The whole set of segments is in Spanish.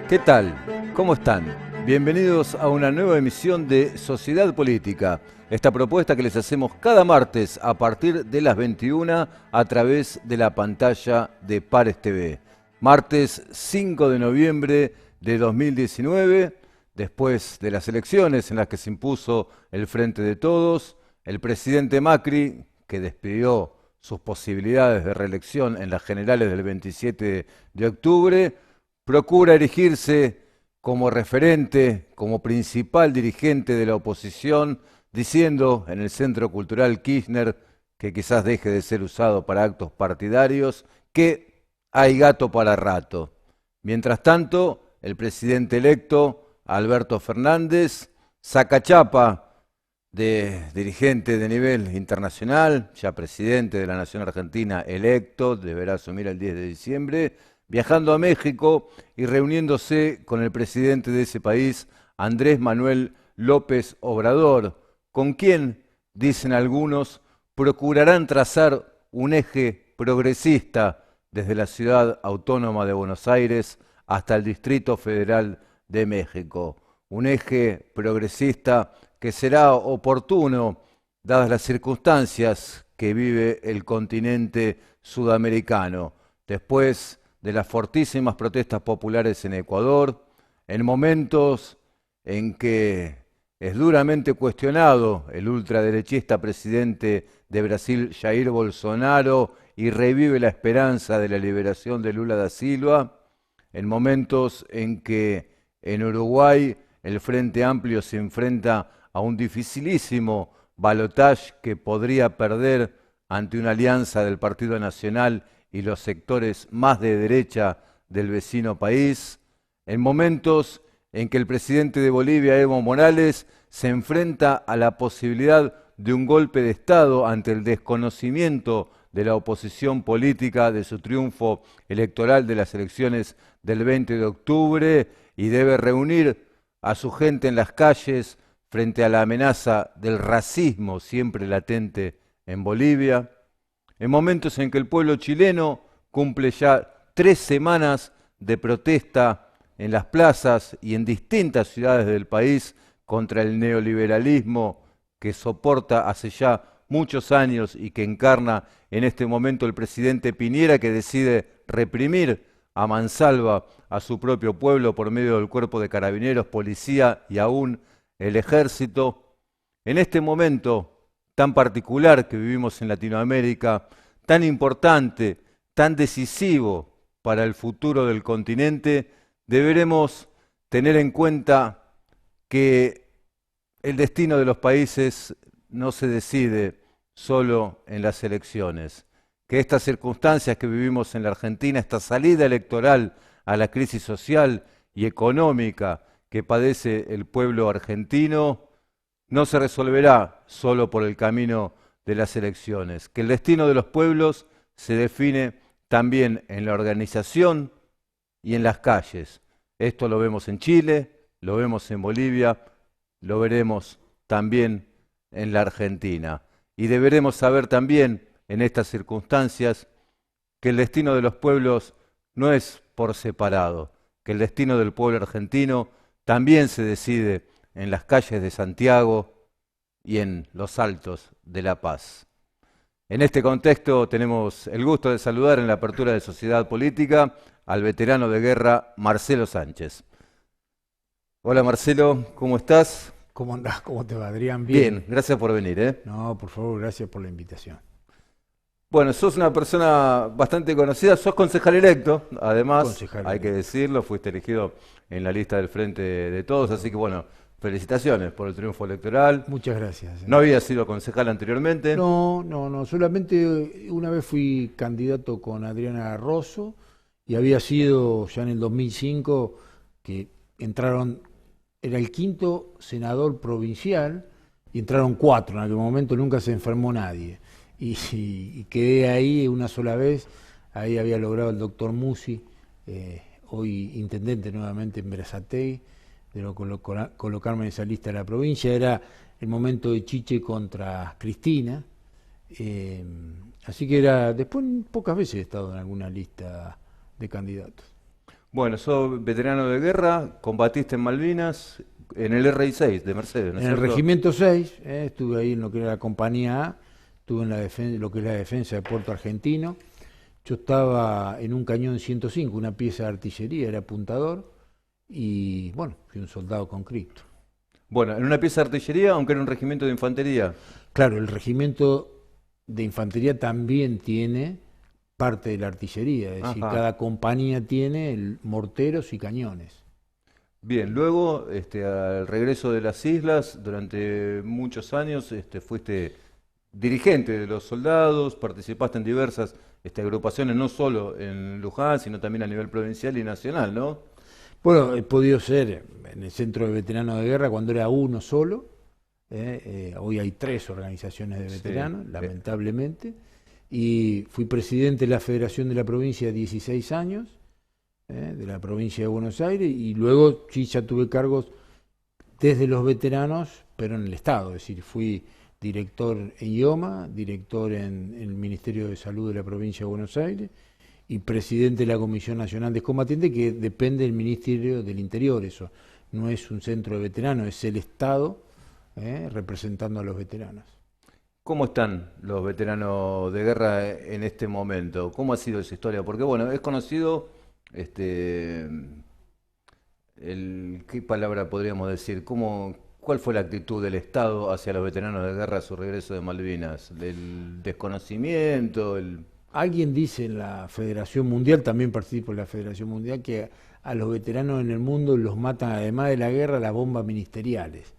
¿Qué tal? ¿Cómo están? Bienvenidos a una nueva emisión de Sociedad Política, esta propuesta que les hacemos cada martes a partir de las 21 a través de la pantalla de Pares TV. Martes 5 de noviembre de 2019, después de las elecciones en las que se impuso el Frente de Todos, el presidente Macri, que despidió sus posibilidades de reelección en las generales del 27 de octubre, procura erigirse como referente, como principal dirigente de la oposición, diciendo en el Centro Cultural Kirchner, que quizás deje de ser usado para actos partidarios, que hay gato para rato. Mientras tanto, el presidente electo, Alberto Fernández, saca chapa de dirigente de nivel internacional, ya presidente de la Nación Argentina electo, deberá asumir el 10 de diciembre, viajando a México y reuniéndose con el presidente de ese país, Andrés Manuel López Obrador, con quien, dicen algunos, procurarán trazar un eje progresista desde la ciudad autónoma de Buenos Aires hasta el Distrito Federal de México. Un eje progresista que será oportuno, dadas las circunstancias que vive el continente sudamericano, después de las fortísimas protestas populares en Ecuador, en momentos en que es duramente cuestionado el ultraderechista presidente de Brasil, Jair Bolsonaro, y revive la esperanza de la liberación de Lula da Silva, en momentos en que en Uruguay el Frente Amplio se enfrenta a un dificilísimo balotaje que podría perder ante una alianza del Partido Nacional y los sectores más de derecha del vecino país, en momentos en que el presidente de Bolivia, Evo Morales, se enfrenta a la posibilidad de un golpe de Estado ante el desconocimiento de la oposición política de su triunfo electoral de las elecciones del 20 de octubre y debe reunir a su gente en las calles frente a la amenaza del racismo siempre latente en Bolivia, en momentos en que el pueblo chileno cumple ya 3 semanas de protesta en las plazas y en distintas ciudades del país contra el neoliberalismo que soporta hace ya muchos años y que encarna en este momento el presidente Piñera, que decide reprimir a mansalva a su propio pueblo por medio del cuerpo de carabineros, policía y aún el ejército. En este momento tan particular que vivimos en Latinoamérica, tan importante, tan decisivo para el futuro del continente, deberemos tener en cuenta que el destino de los países no se decide solo en las elecciones, que estas circunstancias que vivimos en la Argentina, esta salida electoral a la crisis social y económica que padece el pueblo argentino, no se resolverá solo por el camino de las elecciones, que el destino de los pueblos se define también en la organización y en las calles. Esto lo vemos en Chile, lo vemos en Bolivia, lo veremos también en la Argentina. Y deberemos saber también en estas circunstancias que el destino de los pueblos no es por separado, que el destino del pueblo argentino también se decide en las calles de Santiago y en los altos de La Paz. En este contexto tenemos el gusto de saludar en la apertura de Sociedad Política al veterano de guerra Marcelo Sánchez. Hola Marcelo, ¿cómo estás? ¿Cómo andás? ¿Cómo te va, Adrián? Bien, gracias por venir, ¿eh? No, por favor, gracias por la invitación. Bueno, sos una persona bastante conocida, sos concejal electo, además, Concejal hay que electo. decirlo, fuiste elegido en la lista del Frente de Todos, así que bueno, felicitaciones por el triunfo electoral. Muchas gracias. No había sido concejal anteriormente. No, solamente una vez fui candidato con Adriana Rosso y había sido ya en el 2005 que entraron, era el quinto senador provincial y entraron 4, en aquel momento nunca se enfermó nadie. Y quedé ahí una sola vez, ahí había logrado el doctor Musi, hoy intendente nuevamente en Berazategui, de colocarme en esa lista de la provincia. Era el momento de Chiche contra Cristina, así que era, después pocas veces he estado en alguna lista de candidatos. Bueno, sos veterano de guerra, combatiste en Malvinas, en el RI-6 de Mercedes, ¿no es En el cierto? Regimiento 6, estuve ahí en lo que era la Compañía A, estuve en lo que es la defensa de Puerto Argentino. Yo estaba en un cañón 105, una pieza de artillería, era apuntador, y bueno, fui un soldado conscripto. Bueno, en una pieza de artillería, aunque era un regimiento de infantería. Claro, el regimiento de infantería también tiene parte de la artillería, es decir, Ajá. cada compañía tiene morteros y cañones. Bien, luego, al regreso de las islas, durante muchos años, fuiste dirigente de los soldados, participaste en diversas, agrupaciones, no solo en Luján, sino también a nivel provincial y nacional, ¿no? Bueno, he podido ser en el Centro de Veteranos de Guerra cuando era uno solo. Hoy hay 3 organizaciones de Sí. veteranos, lamentablemente. Y fui presidente de la Federación de la Provincia 16 años, de la provincia de Buenos Aires, y luego sí ya tuve cargos desde los veteranos, pero en el Estado. Es decir, fui director en IOMA, director en el Ministerio de Salud de la provincia de Buenos Aires, y presidente de la Comisión Nacional de Combatientes, que depende del Ministerio del Interior. Eso no es un centro de veteranos, es el Estado representando a los veteranos. ¿Cómo están los veteranos de guerra en este momento? ¿Cómo ha sido esa historia? Porque bueno, es conocido, este, ¿qué palabra podríamos decir? ¿Cuál fue la actitud del Estado hacia los veteranos de guerra a su regreso de Malvinas? ¿El desconocimiento? Alguien dice en la Federación Mundial, también participo en la Federación Mundial, que a los veteranos en el mundo los matan, además de la guerra, las bombas ministeriales,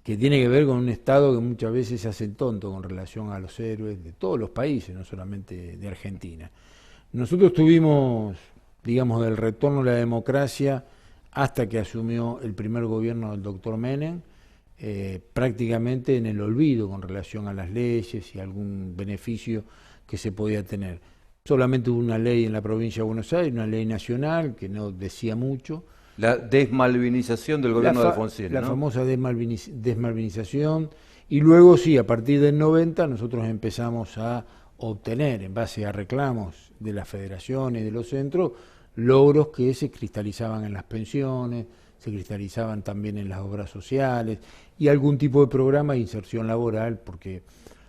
que tiene que ver con un Estado que muchas veces se hace el tonto con relación a los héroes de todos los países, no solamente de Argentina. Nosotros tuvimos, digamos, del retorno a la democracia hasta que asumió el primer gobierno del doctor Menem, prácticamente en el olvido con relación a las leyes y algún beneficio que se podía tener. Solamente hubo una ley en la provincia de Buenos Aires, una ley nacional que no decía mucho. La desmalvinización del La, gobierno de fa Alfonsín, la ¿no? famosa desmalvinización, y luego sí, a partir del 90 nosotros empezamos a obtener, en base a reclamos de las federaciones y de los centros, logros que se cristalizaban en las pensiones, se cristalizaban también en las obras sociales y algún tipo de programa de inserción laboral, porque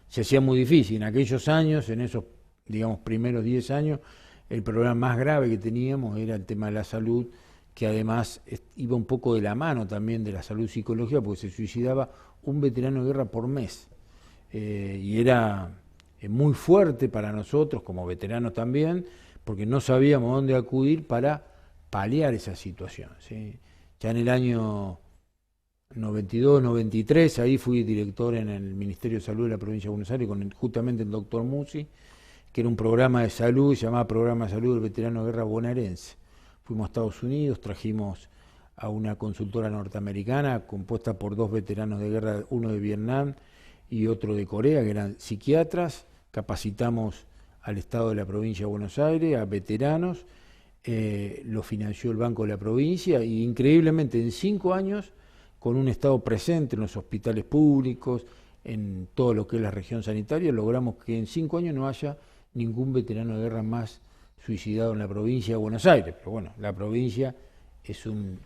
se hacía muy difícil. En aquellos años, en esos, digamos, primeros 10 años, el problema más grave que teníamos era el tema de la salud, que además iba un poco de la mano también de la salud psicológica, porque se suicidaba un veterano de guerra por mes. Y era muy fuerte para nosotros, como veteranos también, porque no sabíamos dónde acudir para paliar esa situación, ¿sí? Ya en el año 92, 93, ahí fui director en el Ministerio de Salud de la provincia de Buenos Aires con justamente el doctor Musi, que era un programa de salud, se llamaba Programa de Salud del Veterano de Guerra Bonaerense. Fuimos a Estados Unidos, trajimos a una consultora norteamericana compuesta por 2 veteranos de guerra, uno de Vietnam y otro de Corea, que eran psiquiatras. Capacitamos al Estado de la provincia de Buenos Aires, a veteranos, lo financió el Banco de la Provincia, y increíblemente en 5 años, con un Estado presente en los hospitales públicos, en todo lo que es la región sanitaria, logramos que en 5 años no haya ningún veterano de guerra más suicidado en la provincia de Buenos Aires. Pero bueno, la provincia es un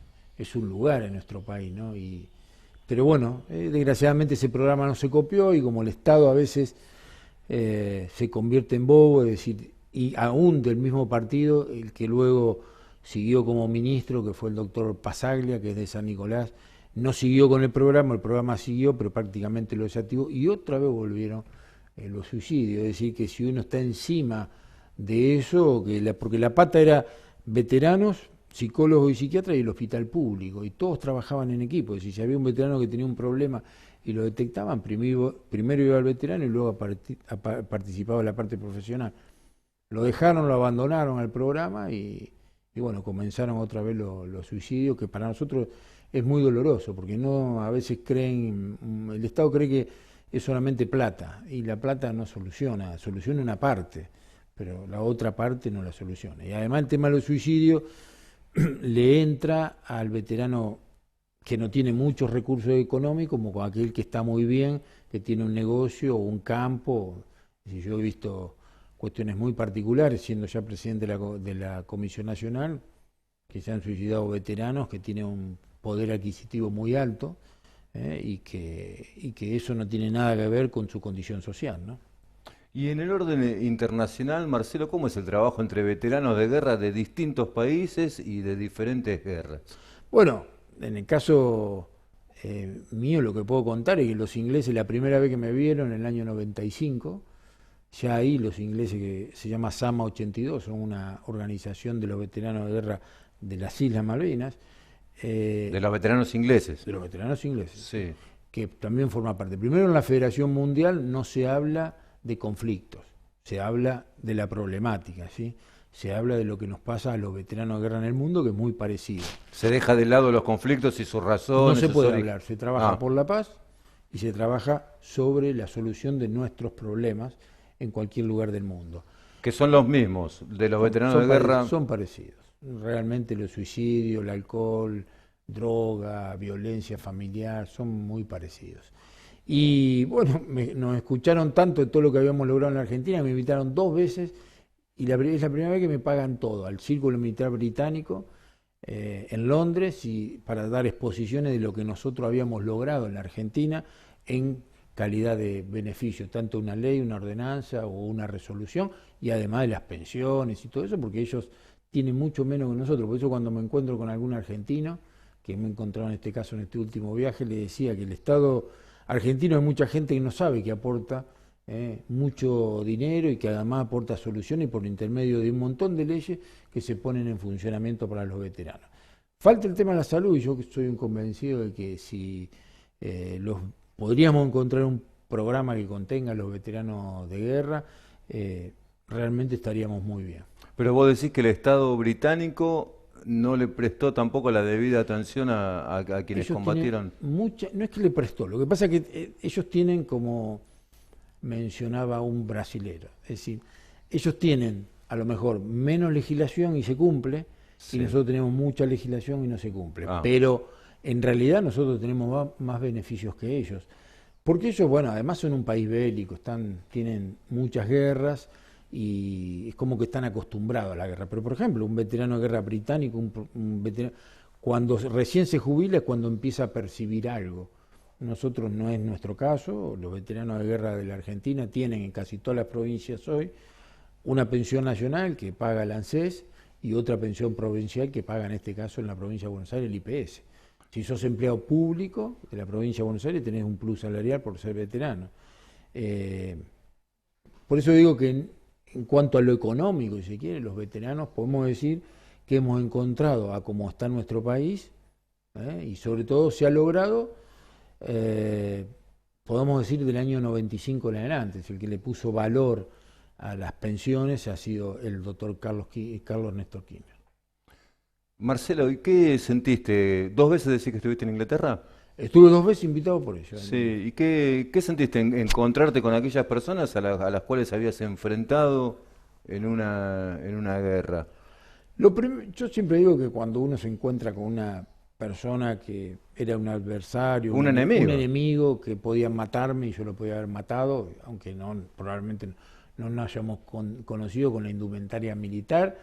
lugar en nuestro país, ¿no? Pero bueno, desgraciadamente ese programa no se copió, y como el Estado a veces se convierte en bobo, es decir, y aún del mismo partido, el que luego siguió como ministro, que fue el doctor Pasaglia, que es de San Nicolás, no siguió con el programa siguió, pero prácticamente lo desactivó, y otra vez volvieron los suicidios. Es decir, que si uno está encima de eso, porque la pata era veteranos, psicólogos y psiquiatras y el hospital público, y todos trabajaban en equipo. Es decir, si había un veterano que tenía un problema y lo detectaban, primero iba al veterano y luego participaba en la parte profesional. Lo dejaron, lo abandonaron al programa, y bueno, comenzaron otra vez los suicidios, que para nosotros es muy doloroso, porque no, a veces el Estado cree que es solamente plata, y la plata no soluciona una parte, pero la otra parte no la soluciona. Y además el tema de los suicidios le entra al veterano que no tiene muchos recursos económicos, como con aquel que está muy bien, que tiene un negocio o un campo. Si yo he visto cuestiones muy particulares, siendo ya presidente de la Comisión Nacional, que se han suicidado veteranos que tienen un poder adquisitivo muy alto, y que eso no tiene nada que ver con su condición social, ¿no? Y en el orden internacional, Marcelo, ¿cómo es el trabajo entre veteranos de guerra de distintos países y de diferentes guerras? Bueno, en el caso mío lo que puedo contar es que los ingleses la primera vez que me vieron en el año 95, ya ahí los ingleses, que se llama SAMA 82, son una organización de los veteranos de guerra de las Islas Malvinas, De los veteranos ingleses. de los veteranos ingleses, Sí. que también forma parte. Primero, en la Federación Mundial no se habla de conflictos, se habla de la problemática, ¿sí? Se habla de lo que nos pasa a los veteranos de guerra en el mundo, que es muy parecido. Se deja de lado los conflictos y sus No razones. se sus puede ori- hablar, se trabaja Ah, por la paz y se trabaja sobre la solución de nuestros problemas en cualquier lugar del mundo. que son los mismos, de los veteranos de guerra. Son parecidos. Realmente los suicidios, el alcohol, droga, violencia familiar, son muy parecidos. Y bueno, nos escucharon tanto de todo lo que habíamos logrado en la Argentina, me invitaron 2 veces y es la primera vez que me pagan todo, al Círculo Militar Británico en Londres, y para dar exposiciones de lo que nosotros habíamos logrado en la Argentina en calidad de beneficio, tanto una ley, una ordenanza o una resolución, y además de las pensiones y todo eso, porque ellos tienen mucho menos que nosotros. Por eso cuando me encuentro con algún argentino, que me he encontrado en este caso en este último viaje, le decía que el Estado argentino hay mucha gente que no sabe que aporta mucho dinero y que además aporta soluciones por intermedio de un montón de leyes que se ponen en funcionamiento para los veteranos. Falta el tema de la salud, y yo soy un convencido de que si podríamos encontrar un programa que contenga a los veteranos de guerra, realmente estaríamos muy bien. Pero vos decís que el Estado británico no le prestó tampoco la debida atención a quienes Ellos combatieron. no es que le prestó, lo que pasa es que ellos tienen, como mencionaba un brasilero, es decir, ellos tienen a lo mejor menos legislación y se cumple, Sí. y nosotros tenemos mucha legislación y no se cumple, Ah. pero en realidad nosotros tenemos más beneficios que ellos, porque ellos, bueno, además son un país bélico, tienen muchas guerras y es como que están acostumbrados a la guerra. Pero por ejemplo, un veterano de guerra británico, un veterano, cuando recién se jubila es cuando empieza a percibir algo. Nosotros no es nuestro caso, los veteranos de guerra de la Argentina tienen en casi todas las provincias hoy una pensión nacional que paga el ANSES y otra pensión provincial que paga en este caso en la provincia de Buenos Aires el IPS. Si sos empleado público de la provincia de Buenos Aires tenés un plus salarial por ser veterano. Por eso digo que en cuanto a lo económico, si se quiere, los veteranos podemos decir que hemos encontrado a cómo está nuestro país, y sobre todo se ha logrado, podemos decir del año 95 en adelante, el que le puso valor a las pensiones ha sido el doctor Carlos Néstor Kirchner. Marcelo, ¿y qué sentiste? ¿2 veces decís que estuviste en Inglaterra? Estuve 2 veces invitado por ello. Sí, ¿y qué sentiste encontrarte con aquellas personas a las cuales habías enfrentado en una guerra? Yo siempre digo que cuando uno se encuentra con una persona que era un adversario, Un un enemigo. enemigo que podía matarme y yo lo podía haber matado, aunque probablemente no nos hayamos conocido con la indumentaria militar.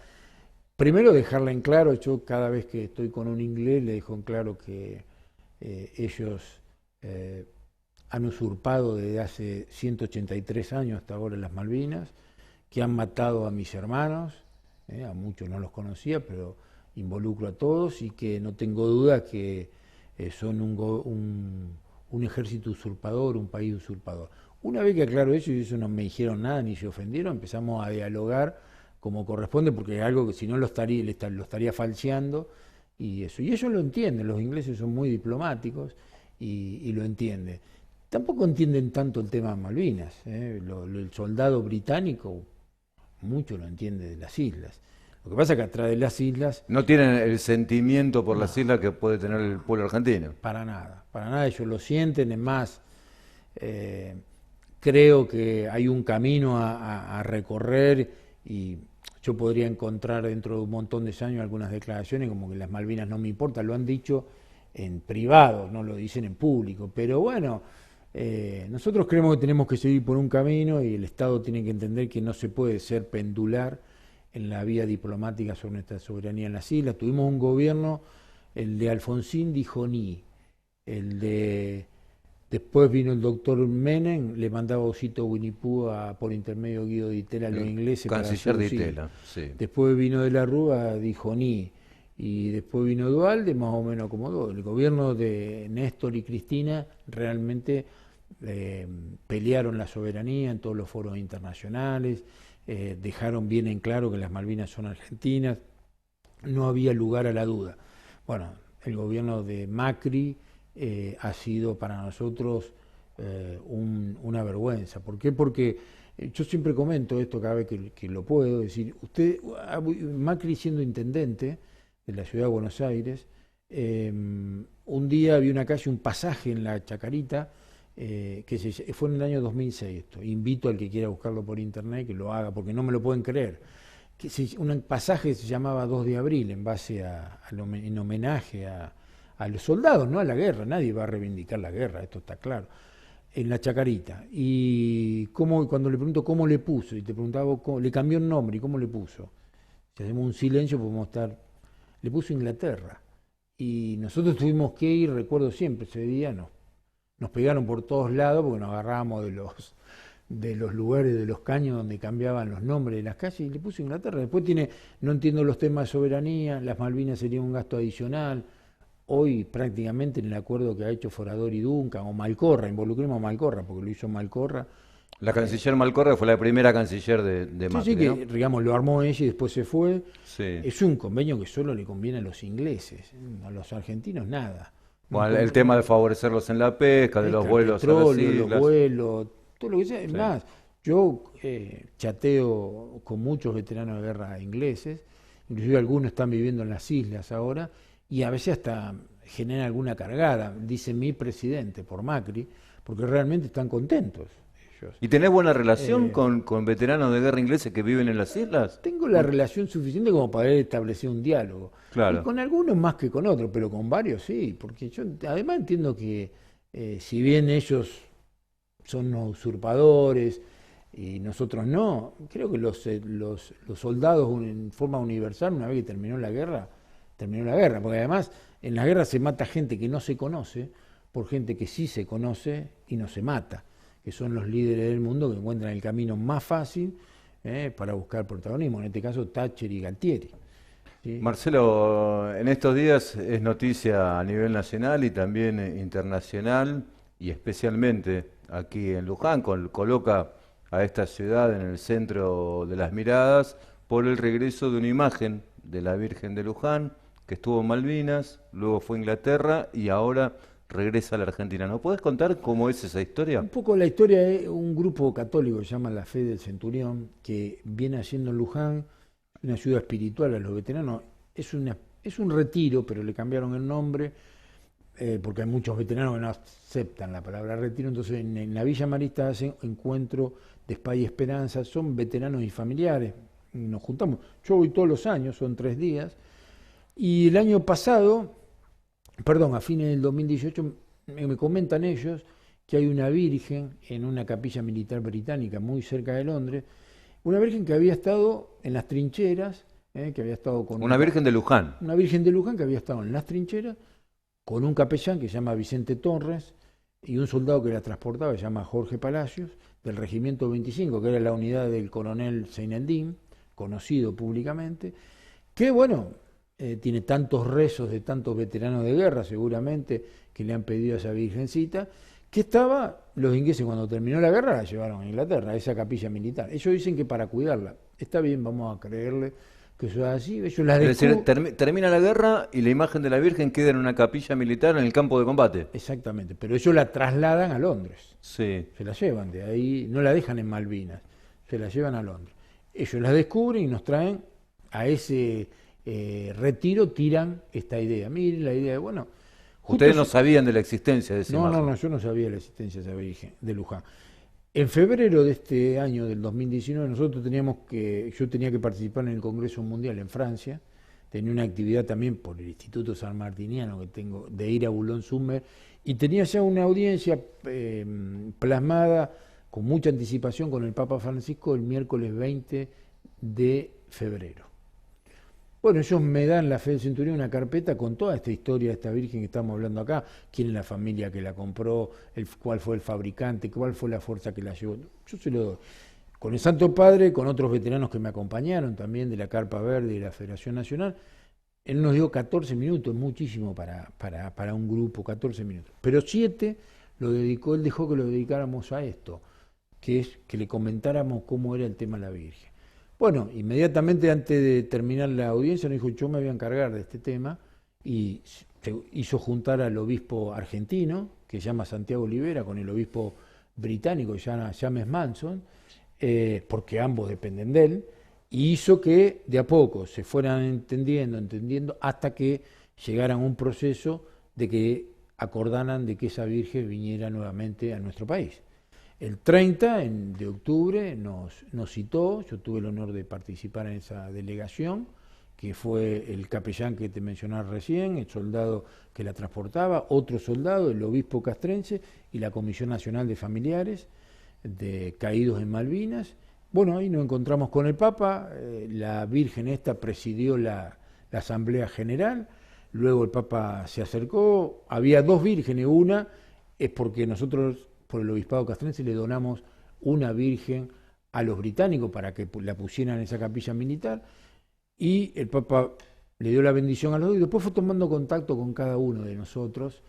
Primero dejarla en claro, yo cada vez que estoy con un inglés le dejo en claro que ellos han usurpado desde hace 183 años hasta ahora las Malvinas, que han matado a mis hermanos, a muchos no los conocía, pero involucro a todos, y que no tengo duda que son un ejército usurpador, un país usurpador. Una vez que aclaro eso y ellos no me dijeron nada ni se ofendieron, empezamos a dialogar como corresponde, porque es algo que si no lo estaría falseando, y eso. Y ellos lo entienden, los ingleses son muy diplomáticos y lo entienden. Tampoco entienden tanto el tema de Malvinas, el soldado británico mucho lo entiende de las islas. Lo que pasa es que atrás de las islas, No tienen el sentimiento por las islas que puede tener el pueblo argentino. para nada, ellos lo sienten, es más, creo que hay un camino a recorrer, y yo podría encontrar dentro de un montón de años algunas declaraciones como que las Malvinas no me importan, lo han dicho en privado, no lo dicen en público, pero bueno, nosotros creemos que tenemos que seguir por un camino y el Estado tiene que entender que no se puede ser pendular en la vía diplomática sobre nuestra soberanía en las islas. Tuvimos un gobierno, el de Alfonsín dijo ni, después vino el doctor Menem, le mandaba Osito Winnie Pooh por intermedio de Guido Di Tella a los ingleses. Canciller Di Tella, sí. Después vino de la Rúa, dijo ni. Y después vino Duhalde, más o menos acomodó. El gobierno de Néstor y Cristina realmente pelearon la soberanía en todos los foros internacionales, dejaron bien en claro que las Malvinas son argentinas, no había lugar a la duda. Bueno, el gobierno de Macri ha sido para nosotros una vergüenza. ¿Por qué? Porque yo siempre comento esto cada vez que lo puedo, decir, Macri siendo intendente de la ciudad de Buenos Aires, un día había una calle, un pasaje en la Chacarita, fue en el año 2006 esto, invito al que quiera buscarlo por internet que lo haga, porque no me lo pueden creer, un pasaje se llamaba 2 de abril, en base en homenaje a los soldados, no a la guerra, nadie va a reivindicar la guerra, esto está claro, en la Chacarita. Y cuando le pregunto cómo le puso, y te preguntaba, le cambió el nombre, ¿y cómo le puso? Si hacemos un silencio podemos le puso Inglaterra. Y nosotros tuvimos que ir, recuerdo siempre, ese día nos pegaron por todos lados porque nos agarrábamos de los lugares, de los caños donde cambiaban los nombres de las calles y le puso Inglaterra. Después no entiendo los temas de soberanía, las Malvinas serían un gasto adicional. Hoy prácticamente en el acuerdo que ha hecho Forador y Duncan, o Malcorra, involucremos a Malcorra porque lo hizo Malcorra. La canciller Malcorra fue la primera canciller de Macri, sí, que ¿no? digamos, lo armó ella y después se fue. Sí. Es un convenio que solo le conviene a los ingleses, a los argentinos nada. Bueno, el tema de favorecerlos en la pesca, de los vuelos a las petróleo, islas. los vuelos, todo lo que sea. Es Sí. más, yo chateo con muchos veteranos de guerra ingleses, inclusive algunos están viviendo en las islas ahora, y a veces hasta generan alguna cargada, dice mi presidente, por Macri, porque realmente están contentos. ¿Y tenés buena relación con veteranos de guerra ingleses que viven en las islas? Tengo la relación suficiente como para establecer un diálogo. Claro. Y con algunos más que con otros, pero con varios sí, porque yo además entiendo que si bien ellos son unos usurpadores y nosotros no, creo que los soldados en forma universal, una vez que terminó la guerra, porque además en la guerra se mata gente que no se conoce por gente que sí se conoce y no se mata, que son los líderes del mundo que encuentran el camino más fácil para buscar protagonismo, en este caso Thatcher y Galtieri. ¿Sí? Marcelo, en estos días es noticia a nivel nacional y también internacional, y especialmente aquí en Luján, coloca a esta ciudad en el centro de las miradas por el regreso de una imagen de la Virgen de Luján, que estuvo en Malvinas, luego fue a Inglaterra y ahora regresa a la Argentina. ¿No podés contar cómo es esa historia? Un poco la historia es un grupo católico que se llama La Fe del Centurión, que viene haciendo en Luján una ayuda espiritual a los veteranos. Es un retiro, pero le cambiaron el nombre, porque hay muchos veteranos que no aceptan la palabra retiro. Entonces en la Villa Marista hacen encuentro de Paz y Esperanza, son veteranos y familiares. Nos juntamos, yo voy todos los años, son 3 días, y el año pasado, a fines del 2018, me comentan ellos que hay una virgen en una capilla militar británica muy cerca de Londres, una virgen que había estado en las trincheras, que había estado con... Una virgen de Luján. Una virgen de Luján que había estado en las trincheras con un capellán que se llama Vicente Torres y un soldado que la transportaba, que se llama Jorge Palacios, del Regimiento 25, que era la unidad del coronel Seineldin, conocido públicamente, que bueno, tiene tantos rezos de tantos veteranos de guerra, seguramente, que le han pedido a esa virgencita, que los ingleses cuando terminó la guerra la llevaron a Inglaterra, a esa capilla militar. Ellos dicen que para cuidarla. Está bien, vamos a creerle que eso es así. Ellos la Es decir, termina la guerra y la imagen de la Virgen queda en una capilla militar en el campo de combate. Exactamente, pero ellos la trasladan a Londres. Sí. Se la llevan de ahí, no la dejan en Malvinas, se la llevan a Londres. Ellos la descubren y nos traen a ese retiro, tiran esta idea. Miren la idea de, bueno... Ustedes no sabían de la existencia de esa imagen. No, yo no sabía de la existencia de esa Virgen de Luján. En febrero de este año, del 2019, yo tenía que participar en el Congreso Mundial en Francia, tenía una actividad también por el Instituto San Martiniano que tengo, de ir a Boulogne-sur-Mer, y tenía ya una audiencia plasmada con mucha anticipación con el Papa Francisco el miércoles 20 de febrero. Bueno, ellos me dan la Fe del Centurión una carpeta con toda esta historia de esta Virgen que estamos hablando acá, quién es la familia que la compró, cuál fue el fabricante, cuál fue la fuerza que la llevó. Yo se lo doy. Con el Santo Padre, con otros veteranos que me acompañaron también de la Carpa Verde y de la Federación Nacional, él nos dio 14 minutos, muchísimo para un grupo, 14 minutos. Pero 7 lo dedicó, él dejó que lo dedicáramos a esto, que es que le comentáramos cómo era el tema de la Virgen. Bueno, inmediatamente antes de terminar la audiencia nos dijo, yo me voy a encargar de este tema, y se hizo juntar al obispo argentino, que se llama Santiago Olivera, con el obispo británico, que se llama James Manson, porque ambos dependen de él, y hizo que de a poco se fueran entendiendo, hasta que llegaran a un proceso de que acordaran de que esa Virgen viniera nuevamente a nuestro país. El 30 de octubre nos citó, yo tuve el honor de participar en esa delegación, que fue el capellán que te mencionaba recién, el soldado que la transportaba, otro soldado, el obispo castrense y la Comisión Nacional de Familiares de Caídos en Malvinas. Bueno, ahí nos encontramos con el Papa, la Virgen esta presidió la Asamblea General, luego el Papa se acercó, había 2 vírgenes, una es porque nosotros por el obispado castrense le donamos una virgen a los británicos para que la pusieran en esa capilla militar, y el Papa le dio la bendición a los 2 y después fue tomando contacto con cada uno de nosotros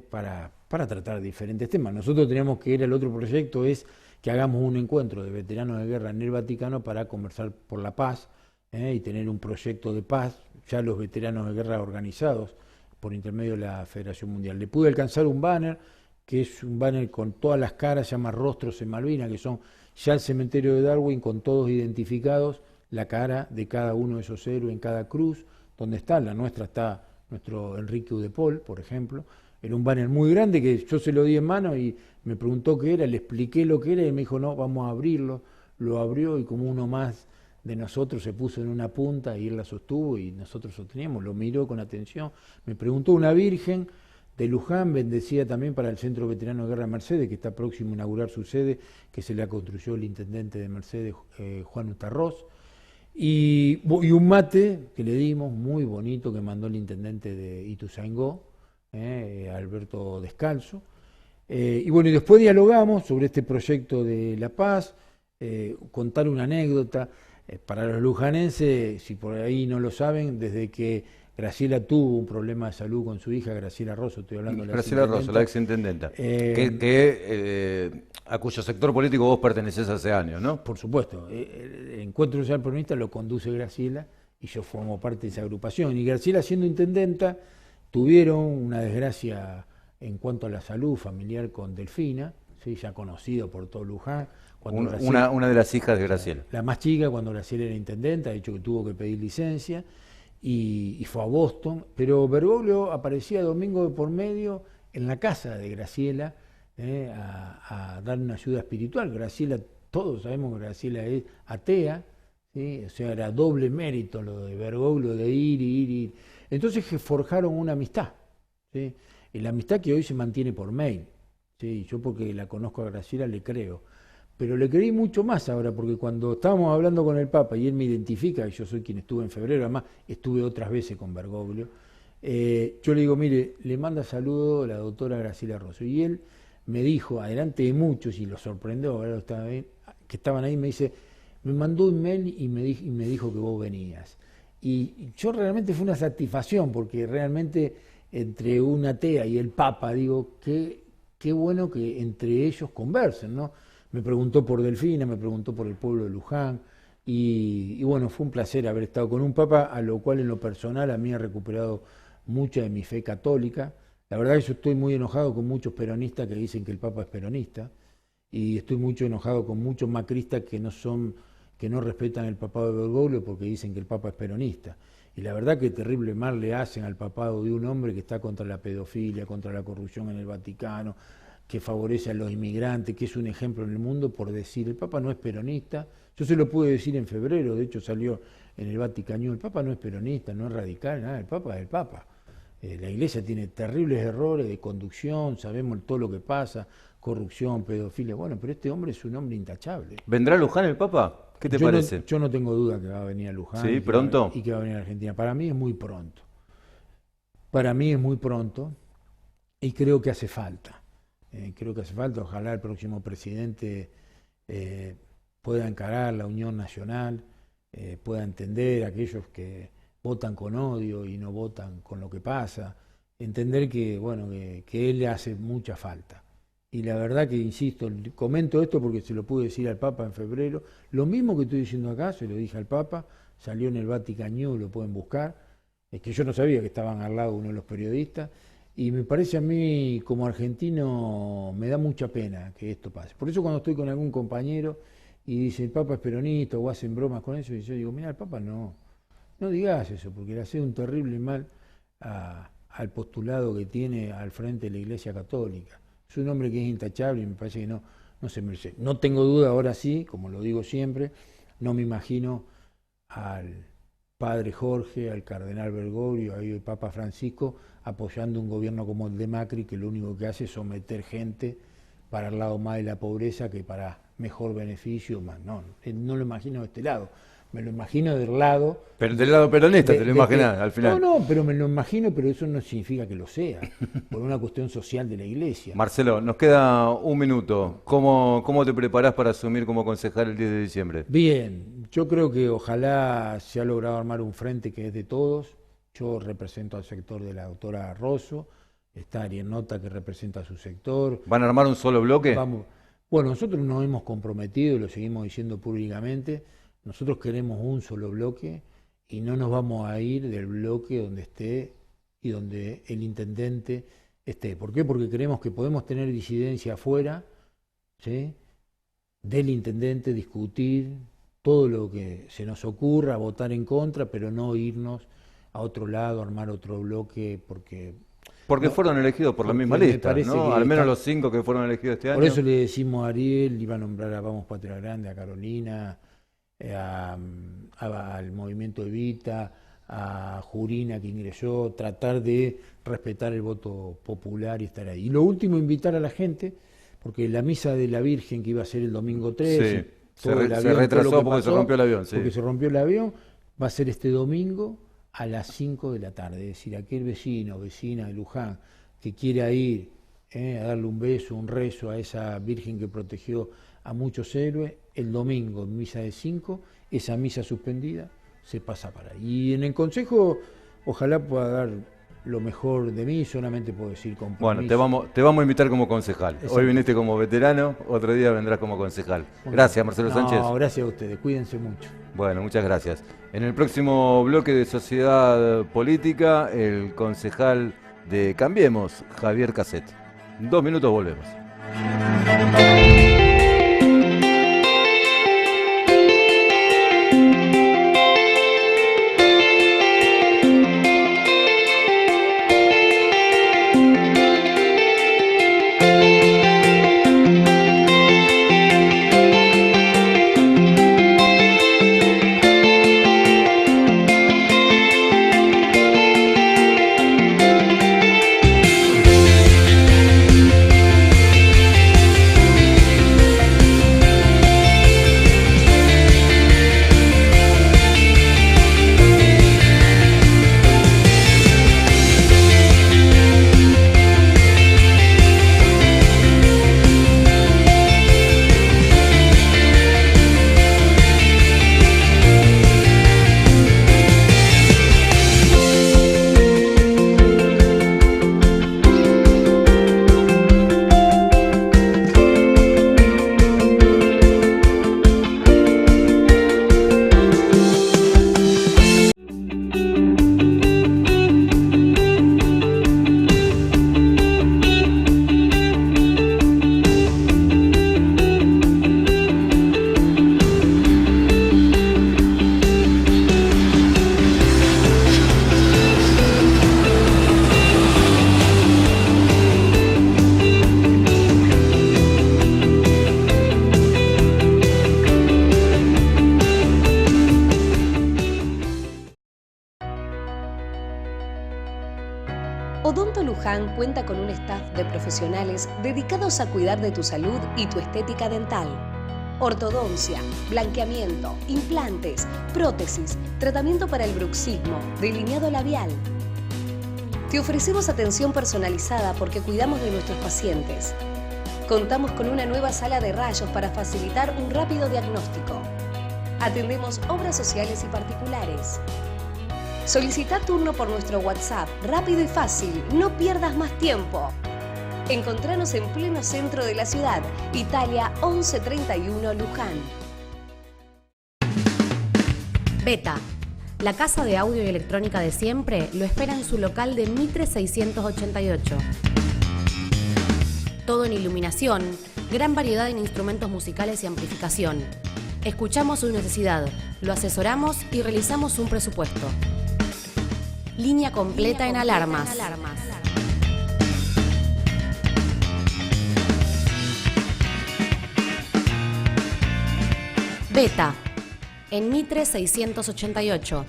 para tratar diferentes temas. Nosotros teníamos que ir al otro proyecto, es que hagamos un encuentro de veteranos de guerra en el Vaticano para conversar por la paz y tener un proyecto de paz, ya los veteranos de guerra organizados por intermedio de la Federación Mundial. Le pude alcanzar un banner, que es un banner con todas las caras, se llama Rostros en Malvinas, que son ya el cementerio de Darwin, con todos identificados, la cara de cada uno de esos héroes en cada cruz, donde está, la nuestra está nuestro Enrique Udepol, por ejemplo. Era un banner muy grande que yo se lo di en mano y me preguntó qué era, le expliqué lo que era y me dijo, no, vamos a abrirlo. Lo abrió y como uno más de nosotros se puso en una punta y él la sostuvo y nosotros sosteníamos, lo miró con atención. Me preguntó una virgen de Luján, bendecida también para el Centro Veterano de Guerra Mercedes, que está próximo a inaugurar su sede, que se la construyó el intendente de Mercedes, Juan Utarroz. Y un mate que le dimos, muy bonito, que mandó el intendente de Ituzaingó, Alberto Descalzo. Y bueno, y después dialogamos sobre este proyecto de La Paz, contar una anécdota. Para los lujanenses, si por ahí no lo saben, desde que Graciela tuvo un problema de salud con su hija, Graciela Rosso, estoy hablando de la Graciela Rosso, la exintendenta, a cuyo sector político vos pertenecés hace años, ¿no? Por supuesto, el Encuentro Social Peronista lo conduce Graciela y yo formo parte de esa agrupación. Y Graciela, siendo intendenta, tuvieron una desgracia en cuanto a la salud familiar con Delfina, ¿sí? Ya conocido por todo Luján. Una de las hijas de Graciela. La más chica, cuando Graciela era intendenta, de hecho que tuvo que pedir licencia, y fue a Boston, pero Bergoglio aparecía domingo de por medio en la casa de Graciela a dar una ayuda espiritual. Graciela, todos sabemos que Graciela es atea, ¿sí? O sea, era doble mérito lo de Bergoglio de ir. Entonces forjaron una amistad, ¿sí? Y la amistad que hoy se mantiene por mail, ¿sí? Yo porque la conozco a Graciela le creo. Pero le creí mucho más ahora, porque cuando estábamos hablando con el Papa y él me identifica, y yo soy quien estuve en febrero, además estuve otras veces con Bergoglio, yo le digo, mire, le manda saludo la doctora Graciela Rosso. Y él me dijo, adelante de muchos, y lo sorprendió, ahora que estaban ahí, me dice, me mandó un mail y me dijo que vos venías. Y yo realmente fue una satisfacción, porque realmente entre una atea y el Papa, digo, qué bueno que entre ellos conversen, ¿no? Me preguntó por Delfina, me preguntó por el pueblo de Luján, y bueno, fue un placer haber estado con un Papa, a lo cual en lo personal a mí ha recuperado mucha de mi fe católica. La verdad que yo estoy muy enojado con muchos peronistas que dicen que el Papa es peronista, y estoy mucho enojado con muchos macristas que no respetan el papado de Bergoglio porque dicen que el Papa es peronista. Y la verdad que terrible mal le hacen al papado de un hombre que está contra la pedofilia, contra la corrupción en el Vaticano, que favorece a los inmigrantes, que es un ejemplo en el mundo, por decir, el Papa no es peronista. Yo se lo pude decir en febrero, de hecho salió en el Vaticano, el Papa no es peronista, no es radical, nada, el Papa es el Papa. La Iglesia tiene terribles errores de conducción, sabemos todo lo que pasa, corrupción, pedofilia, bueno, pero este hombre es un hombre intachable. ¿Vendrá a Luján el Papa? ¿Qué te parece? Yo no tengo duda que va a venir a Luján. ¿Sí? ¿Pronto? Y que va a venir a Argentina. Para mí es muy pronto. Para mí es muy pronto y creo que hace falta. Creo que hace falta. Ojalá el próximo presidente pueda encarar la unión nacional, pueda entender a aquellos que votan con odio y no votan con lo que pasa, entender que, bueno, que él le hace mucha falta. Y la verdad que, insisto, comento esto porque se lo pude decir al Papa en febrero, lo mismo que estoy diciendo acá, se lo dije al Papa, salió en el Vatican News, lo pueden buscar, es que yo no sabía que estaban al lado uno de los periodistas, y me parece a mí, como argentino, me da mucha pena que esto pase. Por eso cuando estoy con algún compañero y dice el Papa es peronista o hacen bromas con eso, y yo digo, mira, el Papa no digas eso, porque le hace un terrible mal al postulado que tiene al frente de la Iglesia Católica. Es un hombre que es intachable y me parece que no se merece. No tengo duda, ahora sí, como lo digo siempre, no me imagino al padre Jorge, al cardenal Bergoglio, al Papa Francisco, apoyando un gobierno como el de Macri, que lo único que hace es someter gente para el lado más de la pobreza que para mejor beneficio. Más. No lo imagino de este lado. Me lo imagino del lado... Pero del lado peronista te lo imaginás al final. No, pero me lo imagino, pero eso no significa que lo sea, por una cuestión social de la Iglesia. Marcelo, nos queda un minuto. ¿Cómo te preparás para asumir como concejal el 10 de diciembre? Bien, yo creo que ojalá se ha logrado armar un frente que es de todos. Yo represento al sector de la doctora Rosso, está Ariel Nota que representa a su sector. ¿Van a armar un solo bloque? Bueno, nosotros nos hemos comprometido y lo seguimos diciendo públicamente. Nosotros queremos un solo bloque y no nos vamos a ir del bloque donde esté y donde el intendente esté. ¿Por qué? Porque creemos que podemos tener disidencia afuera, ¿sí?, del intendente, discutir todo lo que se nos ocurra, votar en contra, pero no irnos a otro lado, armar otro bloque, porque no, fueron elegidos por la misma lista, ¿no? Al menos los 5 que fueron elegidos este año. Por eso le decimos a Ariel, iba a nombrar a Vamos Patria Grande, a Carolina, al movimiento Evita, a Jurina que ingresó, tratar de respetar el voto popular y estar ahí. Y lo último, invitar a la gente, porque la misa de la Virgen que iba a ser el domingo 3, sí, se retrasó porque se rompió el avión. Sí. Porque se rompió el avión, va a ser este domingo a las 5 de la tarde. Es decir, aquel vecino o vecina de Luján que quiera ir a darle un beso, un rezo a esa Virgen que protegió a muchos héroes, el domingo en misa de 5, esa misa suspendida se pasa para ahí. Y en el Consejo ojalá pueda dar lo mejor de mí, solamente puedo decir compromiso. Bueno, te vamos a invitar como concejal. Exacto. Hoy viniste como veterano, otro día vendrás como concejal. Gracias, Marcelo Sánchez. No, gracias a ustedes, cuídense mucho. Bueno, muchas gracias. En el próximo bloque de Sociedad Política, el concejal de Cambiemos, Javier Casset. 2 minutos, volvemos. Odonto Luján cuenta con un staff de profesionales dedicados a cuidar de tu salud y tu estética dental. ortodoncia, blanqueamiento, implantes, prótesis, tratamiento para el bruxismo, delineado labial. Te ofrecemos atención personalizada porque cuidamos de nuestros pacientes. Contamos con una nueva sala de rayos para facilitar un rápido diagnóstico. Atendemos obras sociales y particulares. Solicita turno por nuestro WhatsApp, rápido y fácil, no pierdas más tiempo. Encontranos en pleno centro de la ciudad, Italia 1131 Luján. Beta, la casa de audio y electrónica de siempre, lo espera en su local de Mitre 688. Todo en iluminación, gran variedad en instrumentos musicales y amplificación. Escuchamos su necesidad, lo asesoramos y realizamos un presupuesto. Línea completa en alarmas. Beta, en Mitre 688.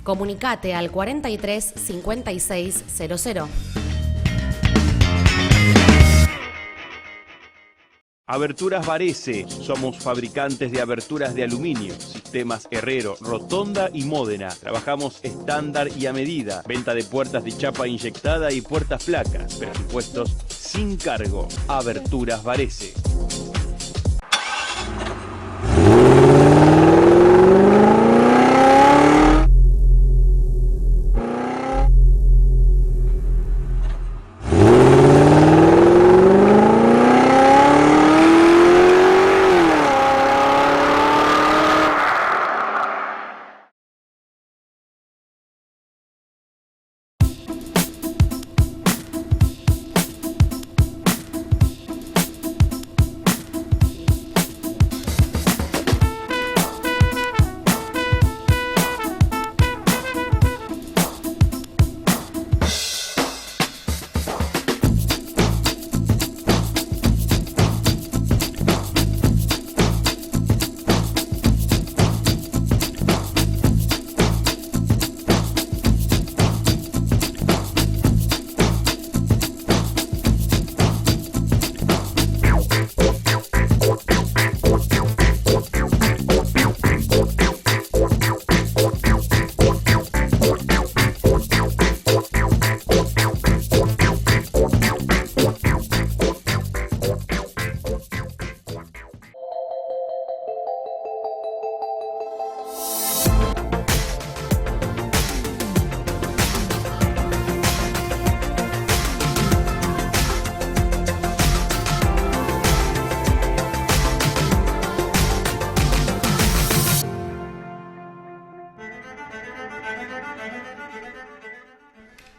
Comunicate al 43 56 00. Aberturas Varese. Somos fabricantes de aberturas de aluminio, sistemas Herrero, Rotonda y Módena. Trabajamos estándar y a medida. Venta de puertas de chapa inyectada y puertas flacas. Presupuestos sin cargo. Aberturas Varese.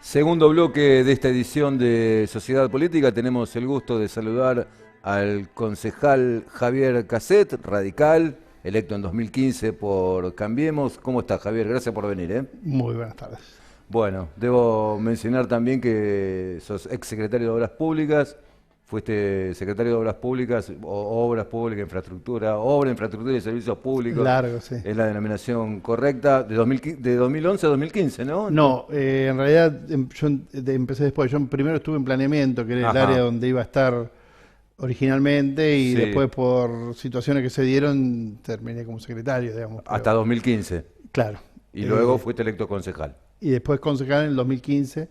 Segundo bloque de esta edición de Sociedad Política, tenemos el gusto de saludar al concejal Javier Casset, radical, electo en 2015 por Cambiemos. ¿Cómo estás, Javier? Gracias por venir. Muy buenas tardes. Bueno, debo mencionar también que sos ex secretario de Obras Públicas, fuiste secretario de Obras Públicas, Obras Públicas, Infraestructura y Servicios Públicos. Largo, sí. Es la denominación correcta, de 2011 a 2015, ¿no? No, en realidad yo empecé después. Yo primero estuve en planeamiento, que era el área donde iba a estar originalmente, y después por situaciones que se dieron terminé como secretario, digamos. Hasta 2015. Claro. Y luego fuiste electo concejal. Y después concejal en el 2015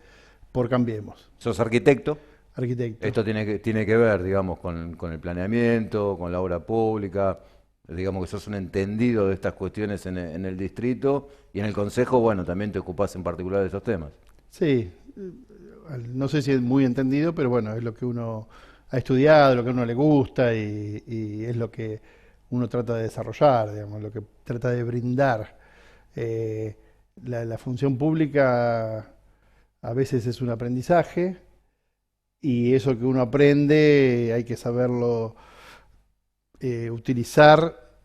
por Cambiemos. ¿Sos arquitecto? Arquitecto. Esto tiene que ver, digamos, con el planeamiento, con la obra pública. Digamos que sos un entendido de estas cuestiones en el distrito, y en el consejo, bueno, también te ocupás en particular de esos temas. Sí, no sé si es muy entendido, pero bueno, es lo que uno ha estudiado, lo que a uno le gusta, y es lo que uno trata de desarrollar, digamos, lo que trata de brindar. La función pública a veces es un aprendizaje, y eso que uno aprende hay que saberlo utilizar,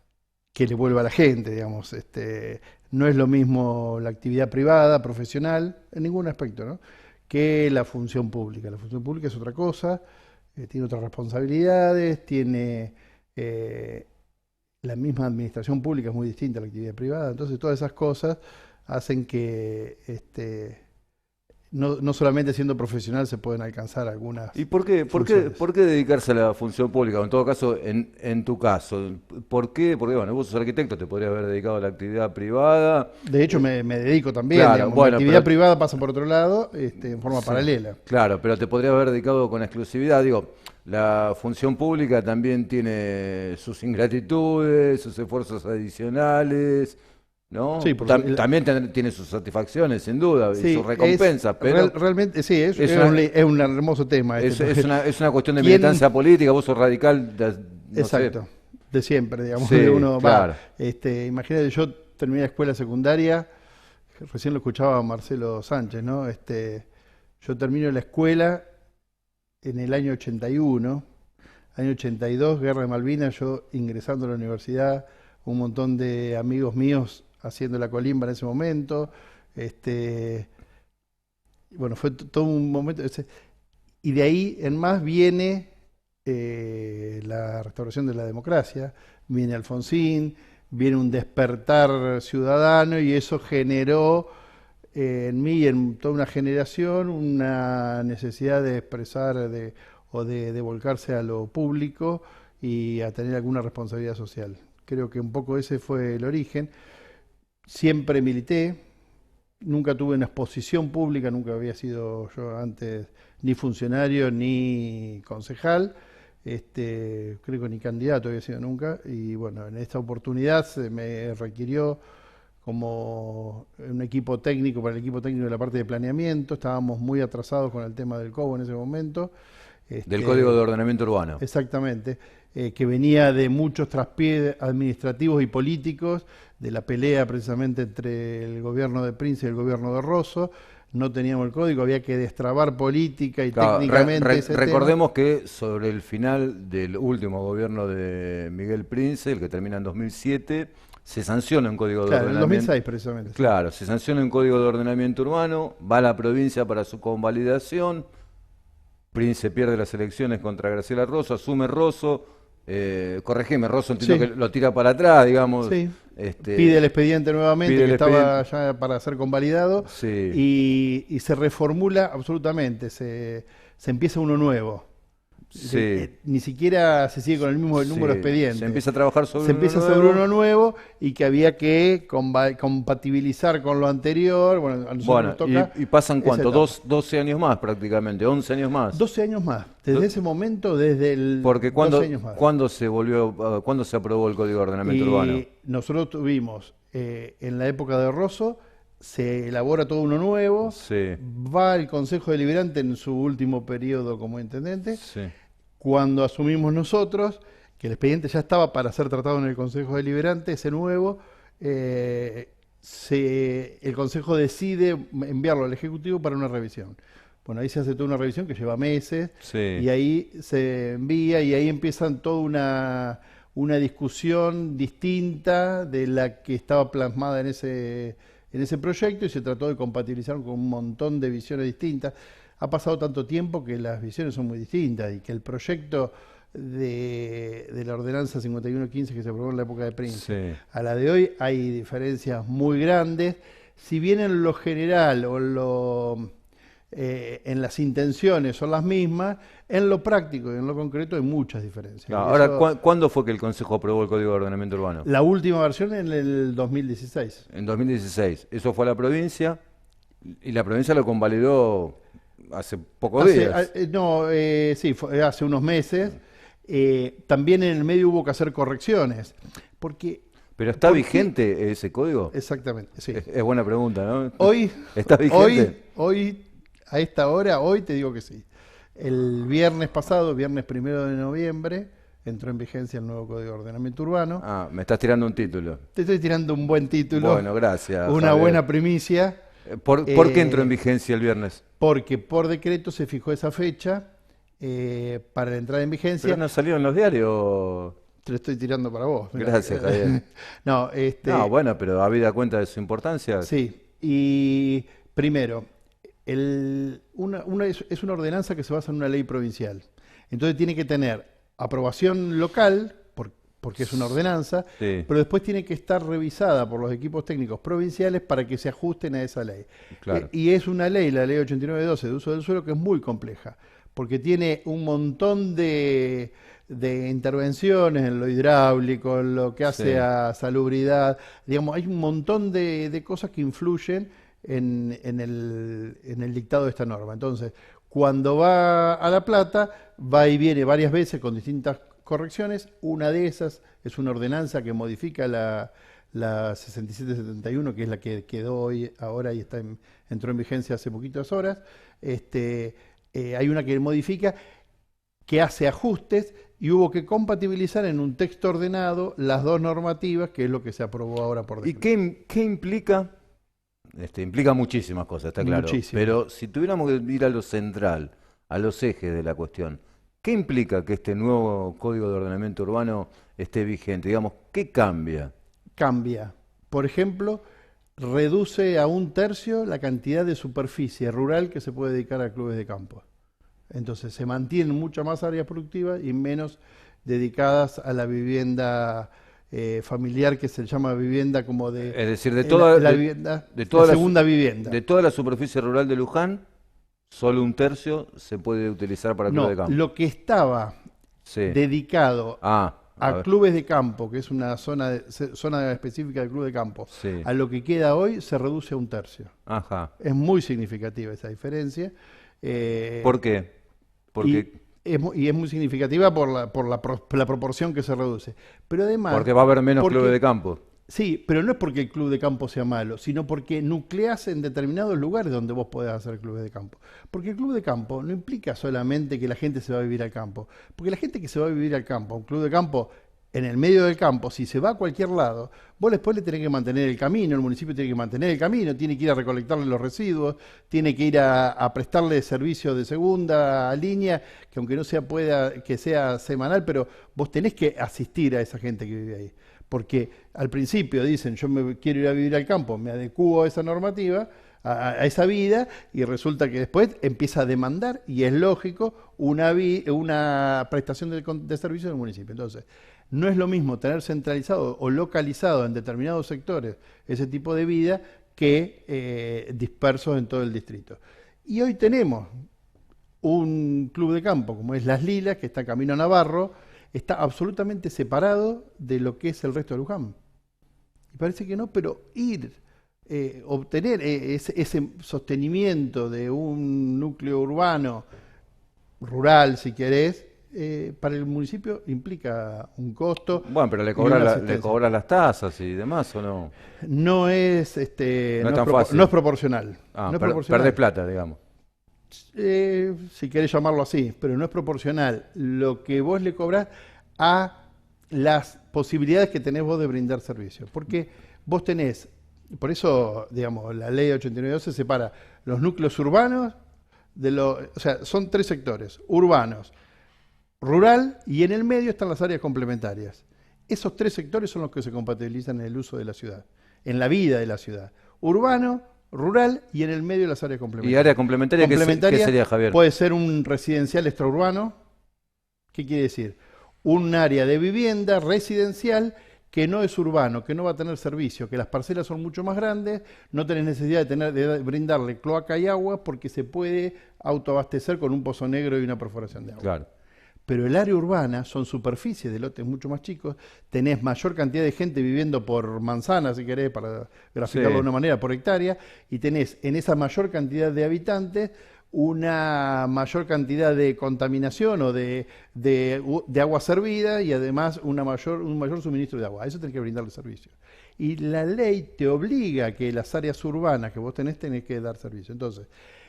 que le vuelva a la gente, digamos. No es lo mismo la actividad privada, profesional, en ningún aspecto, ¿no?, que la función pública. La función pública es otra cosa, tiene otras responsabilidades, tiene la misma administración pública es muy distinta a la actividad privada. Entonces todas esas cosas hacen que no solamente siendo profesional se pueden alcanzar algunas ¿Y por qué funciones. dedicarse a la función pública? En todo caso, en tu caso, ¿por qué? Porque bueno, vos sos arquitecto, te podrías haber dedicado a la actividad privada. De hecho, me dedico también, Claro, digamos, bueno, mi actividad pero- privada pasa por otro lado, en forma Sí. paralela. Claro, pero te podría haber dedicado con exclusividad. Digo, la función pública también tiene sus ingratitudes, sus esfuerzos adicionales, ¿no? Sí, por También tiene sus satisfacciones, sin duda, y Sí, sus recompensas, pero realmente sí, es un hermoso tema. es Porque es una cuestión de ¿quién- militancia política, vos sos radical, no exacto, sé. de siempre, digamos, Sí, de uno claro. Imagínate, yo terminé la escuela secundaria, recién lo escuchaba a Marcelo Sánchez, ¿no? Yo termino la escuela en el año 81, año 82, Guerra de Malvinas, yo ingresando a la universidad, un montón de amigos míos haciendo la colimba en ese momento, bueno, fue todo un momento, y de ahí en más viene la restauración de la democracia, viene Alfonsín, viene un despertar ciudadano y eso generó en mí y en toda una generación una necesidad de expresar o de volcarse a lo público y a tener alguna responsabilidad social. Creo que un poco ese fue el origen. Siempre milité, nunca tuve una exposición pública, nunca había sido yo antes ni funcionario ni concejal, creo que ni candidato había sido nunca, y bueno, en esta oportunidad se me requirió como un equipo técnico, para el equipo técnico de la parte de planeamiento, estábamos muy atrasados con el tema del COBO en ese momento. Del Código de Ordenamiento Urbano. Exactamente, que venía de muchos traspiés administrativos y políticos, de la pelea precisamente entre el gobierno de Prince y el gobierno de Rosso. No teníamos el código, había que destrabar política y Claro, técnicamente ese recordemos que sobre el final del último gobierno de Miguel Prince, el que termina en 2007, se sanciona un código tema. de Claro, en el ordenamiento. 2006 precisamente. Sí. Claro, se sanciona un código de ordenamiento urbano, va a la provincia para su convalidación, Prince pierde las elecciones contra Graciela Rosso, asume Rosso, corregime, Rosso entiendo Sí. que lo tira para atrás, digamos. Sí. este, Pide el expediente nuevamente, pide el que estaba ya para ser convalidado, Sí. y se reformula absolutamente, se empieza uno nuevo. Sí. Ni siquiera se sigue con el mismo número de Sí, expedientes. se empieza a trabajar sobre Se uno empieza nuevo. sobre uno nuevo y que había que compatibilizar con lo anterior. Bueno, a nosotros Bueno, nos toca y pasan esa cuánto, etapa. 12 años más prácticamente, 11 años más. 12 años más. Desde Do- ese momento, desde el Porque 12 años más. ¿cuándo se volvió, cuándo se aprobó el Código de Ordenamiento Urbano? Y nosotros tuvimos, en la época de Rosso, se elabora todo uno nuevo, Sí, va el Consejo Deliberante en su último periodo como intendente. sí. Cuando asumimos nosotros, que el expediente ya estaba para ser tratado en el Consejo Deliberante, ese nuevo, el Consejo decide enviarlo al Ejecutivo para una revisión. Bueno, ahí se hace toda una revisión que lleva meses, Sí. y ahí se envía y ahí empiezan toda una discusión distinta de la que estaba plasmada en ese proyecto, y se trató de compatibilizar con un montón de visiones distintas. Ha pasado tanto tiempo que las visiones son muy distintas y que el proyecto de la ordenanza 5115 que se aprobó en la época de Prince Sí. a la de hoy hay diferencias muy grandes. Si bien en lo general o en las intenciones son las mismas, en lo práctico y en lo concreto hay muchas diferencias. Claro, Y ahora, eso- ¿cuándo fue que el Consejo aprobó el Código de Ordenamiento Urbano? la última versión en el 2016. En 2016. Eso fue a la provincia y la provincia lo convalidó hace pocos días. Sí, fue hace unos meses. También en el medio hubo que hacer correcciones, porque ¿Pero está ¿por qué? vigente ese código? Exactamente, sí. Es buena pregunta, ¿no? Hoy, ¿Está vigente? hoy, a esta hora, hoy te digo que sí. El viernes pasado, viernes 1 de noviembre, entró en vigencia el nuevo Código de Ordenamiento Urbano. Ah, me estás tirando un título. Te estoy tirando un buen título, Bueno, gracias. una Javier. buena primicia, ¿Por qué entró en vigencia el viernes? porque por decreto se fijó esa fecha para la entrada en vigencia. ¿Pero no salió en los diarios? Te lo estoy tirando para vos. mirá. Gracias, Javier. No, No, bueno, pero habida cuenta de su importancia. Sí, y primero, es una ordenanza que se basa en una ley provincial. Entonces tiene que tener aprobación local porque es una ordenanza, Sí, pero después tiene que estar revisada por los equipos técnicos provinciales para que se ajusten a esa ley. claro. Y es una ley, la ley 8912 de uso del suelo, que es muy compleja, porque tiene un montón de intervenciones en lo hidráulico, en lo que hace Sí. a salubridad, digamos, hay un montón de cosas que influyen en el dictado de esta norma. Entonces, cuando va a La Plata, va y viene varias veces con distintas correcciones. Una de esas es una ordenanza que modifica la 6771, que es la que quedó hoy, ahora y entró en vigencia hace poquitas horas. Hay una que modifica, que hace ajustes, y hubo que compatibilizar en un texto ordenado las dos normativas, que es lo que se aprobó ahora por ¿Y decreto. qué implica? Implica muchísimas cosas, está claro. Muchísimo. Pero si tuviéramos que ir a lo central, a los ejes de la cuestión, ¿qué implica que este nuevo Código de Ordenamiento Urbano esté vigente? Digamos, ¿qué cambia? Cambia. Por ejemplo, reduce a 1/3 la cantidad de superficie rural que se puede dedicar a clubes de campo. Entonces se mantienen muchas más áreas productivas y menos dedicadas a la vivienda familiar, que se llama vivienda como de... Es decir, de toda vivienda, de toda la la segunda vivienda. de toda la superficie rural de Luján, solo 1/3 se puede utilizar para clubes No, de campo. lo que estaba Sí. dedicado A a ver. clubes de campo, que es una zona específica del club de campo, Sí. a lo que queda hoy se reduce a 1/3. Ajá. Es muy significativa esa diferencia. ¿Por qué? Porque, Y es muy significativa por la proporción que se reduce. Pero además... porque va a haber menos porque- clubes de campo. Sí, pero no es porque el club de campo sea malo, sino porque nucleas en determinados lugares donde vos podés hacer clubes de campo. Porque el club de campo no implica solamente que la gente se va a vivir al campo. Porque la gente que se va a vivir al campo, un club de campo en el medio del campo, si se va a cualquier lado, vos después le tenés que mantener el camino, el municipio tiene que mantener el camino, tiene que ir a recolectarle los residuos, tiene que ir a prestarle servicio de segunda línea, que aunque no que sea semanal, pero vos tenés que asistir a esa gente que vive ahí. Porque al principio dicen, yo me quiero ir a vivir al campo, me adecuo a esa normativa, a esa vida, y resulta que después empieza a demandar, y es lógico, una prestación de servicio del municipio. Entonces, no es lo mismo tener centralizado o localizado en determinados sectores ese tipo de vida que dispersos en todo el distrito. Y hoy tenemos un club de campo como es Las Lilas, que está camino a Navarro, está absolutamente separado de lo que es el resto de Luján. Y parece que no, pero obtener ese sostenimiento de un núcleo urbano, rural si querés, para el municipio implica un costo. Bueno, pero le y una le asistencia. cobran las tasas y demás, ¿o no? No es, No es tan fácil. no es proporcional. Ah, No es proporcional. perdés plata, digamos. Si querés llamarlo así, pero no es proporcional lo que vos le cobrás a las posibilidades que tenés vos de brindar servicio. Porque vos tenés, por eso, digamos, la ley 8912 separa los núcleos urbanos o sea, son 3 sectores: urbanos, rural, y en el medio están las áreas complementarias. Esos 3 sectores son los que se compatibilizan en el uso de la ciudad, en la vida de la ciudad. Urbano, rural, y en el medio las áreas complementarias. ¿Y área complementaria, qué sería, Javier? Puede ser un residencial extraurbano. ¿Qué quiere decir? Un área de vivienda residencial que no es urbano, que no va a tener servicio, que las parcelas son mucho más grandes, no tenés necesidad de brindarle cloaca y agua, porque se puede autoabastecer con un pozo negro y una perforación de agua. Claro. Pero el área urbana son superficies de lotes mucho más chicos, tenés mayor cantidad de gente viviendo por manzana, si querés, para graficarlo Sí. de una manera, por hectárea, y tenés en esa mayor cantidad de habitantes una mayor cantidad de contaminación o de agua servida, y además un mayor suministro de agua. A eso tenés que brindarle servicio. Y la ley te obliga a que las áreas urbanas que vos tenés que dar servicio. Entonces,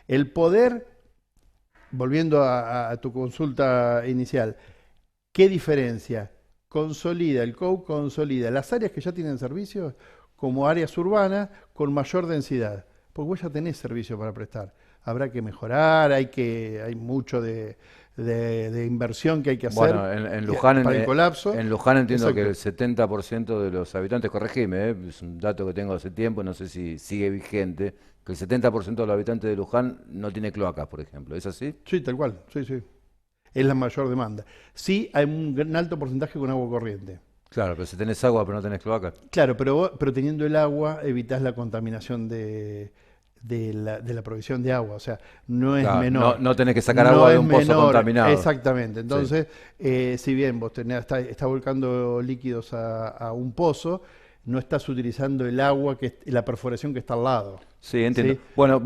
el poder, volviendo a tu consulta inicial, ¿qué diferencia? El COU consolida las áreas que ya tienen servicios como áreas urbanas con mayor densidad, porque vos ya tenés servicio para prestar. Habrá que mejorar, hay mucho de inversión que hay que hacer Bueno, en Luján, para el colapso. En Luján entiendo Exacto. que el 70% de los habitantes, corregime, es un dato que tengo hace tiempo, no sé si sigue vigente, que el 70% de los habitantes de Luján no tiene cloacas, por ejemplo. ¿Es así? Sí, tal cual, sí. Es la mayor demanda. Sí, hay un alto porcentaje con agua corriente. Claro, pero si tenés agua pero no tenés cloaca. Claro, pero teniendo el agua evitás la contaminación de la provisión de agua, o sea, no es Claro, menor. no tenés que sacar agua de un pozo contaminado. Exactamente, entonces, si bien vos estás volcando líquidos a un pozo, no estás utilizando el agua, la perforación que está al lado. Sí, entiendo. ¿Sí? Bueno,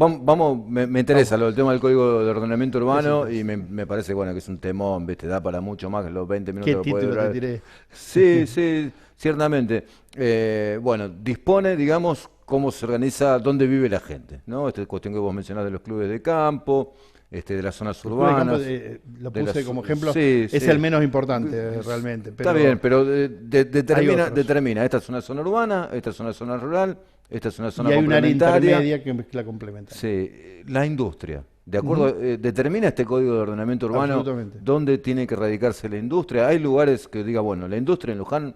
me interesa el tema del Código de Ordenamiento Urbano y me parece bueno que es un temón, ¿viste? Da para mucho más que los 20 minutos ¿Qué que puede título te durar. tiré? Sí, sí, ciertamente. Bueno, dispone, digamos, cómo se organiza, dónde vive la gente, ¿no? Esta cuestión que vos mencionás de los clubes de campo, de las zonas El Club de Campo, urbanas. lo de puse las- como ejemplo, sí, es sí. el menos importante realmente. Está bien, pero otros. determina, esta es una zona urbana, esta es una zona rural, esta es una zona Y hay un área complementaria. intermedia que la complementa. Sí, la industria. De acuerdo, determina este Código de Ordenamiento Urbano Absolutamente. dónde tiene que radicarse la industria. Hay lugares que diga, bueno, la industria en Luján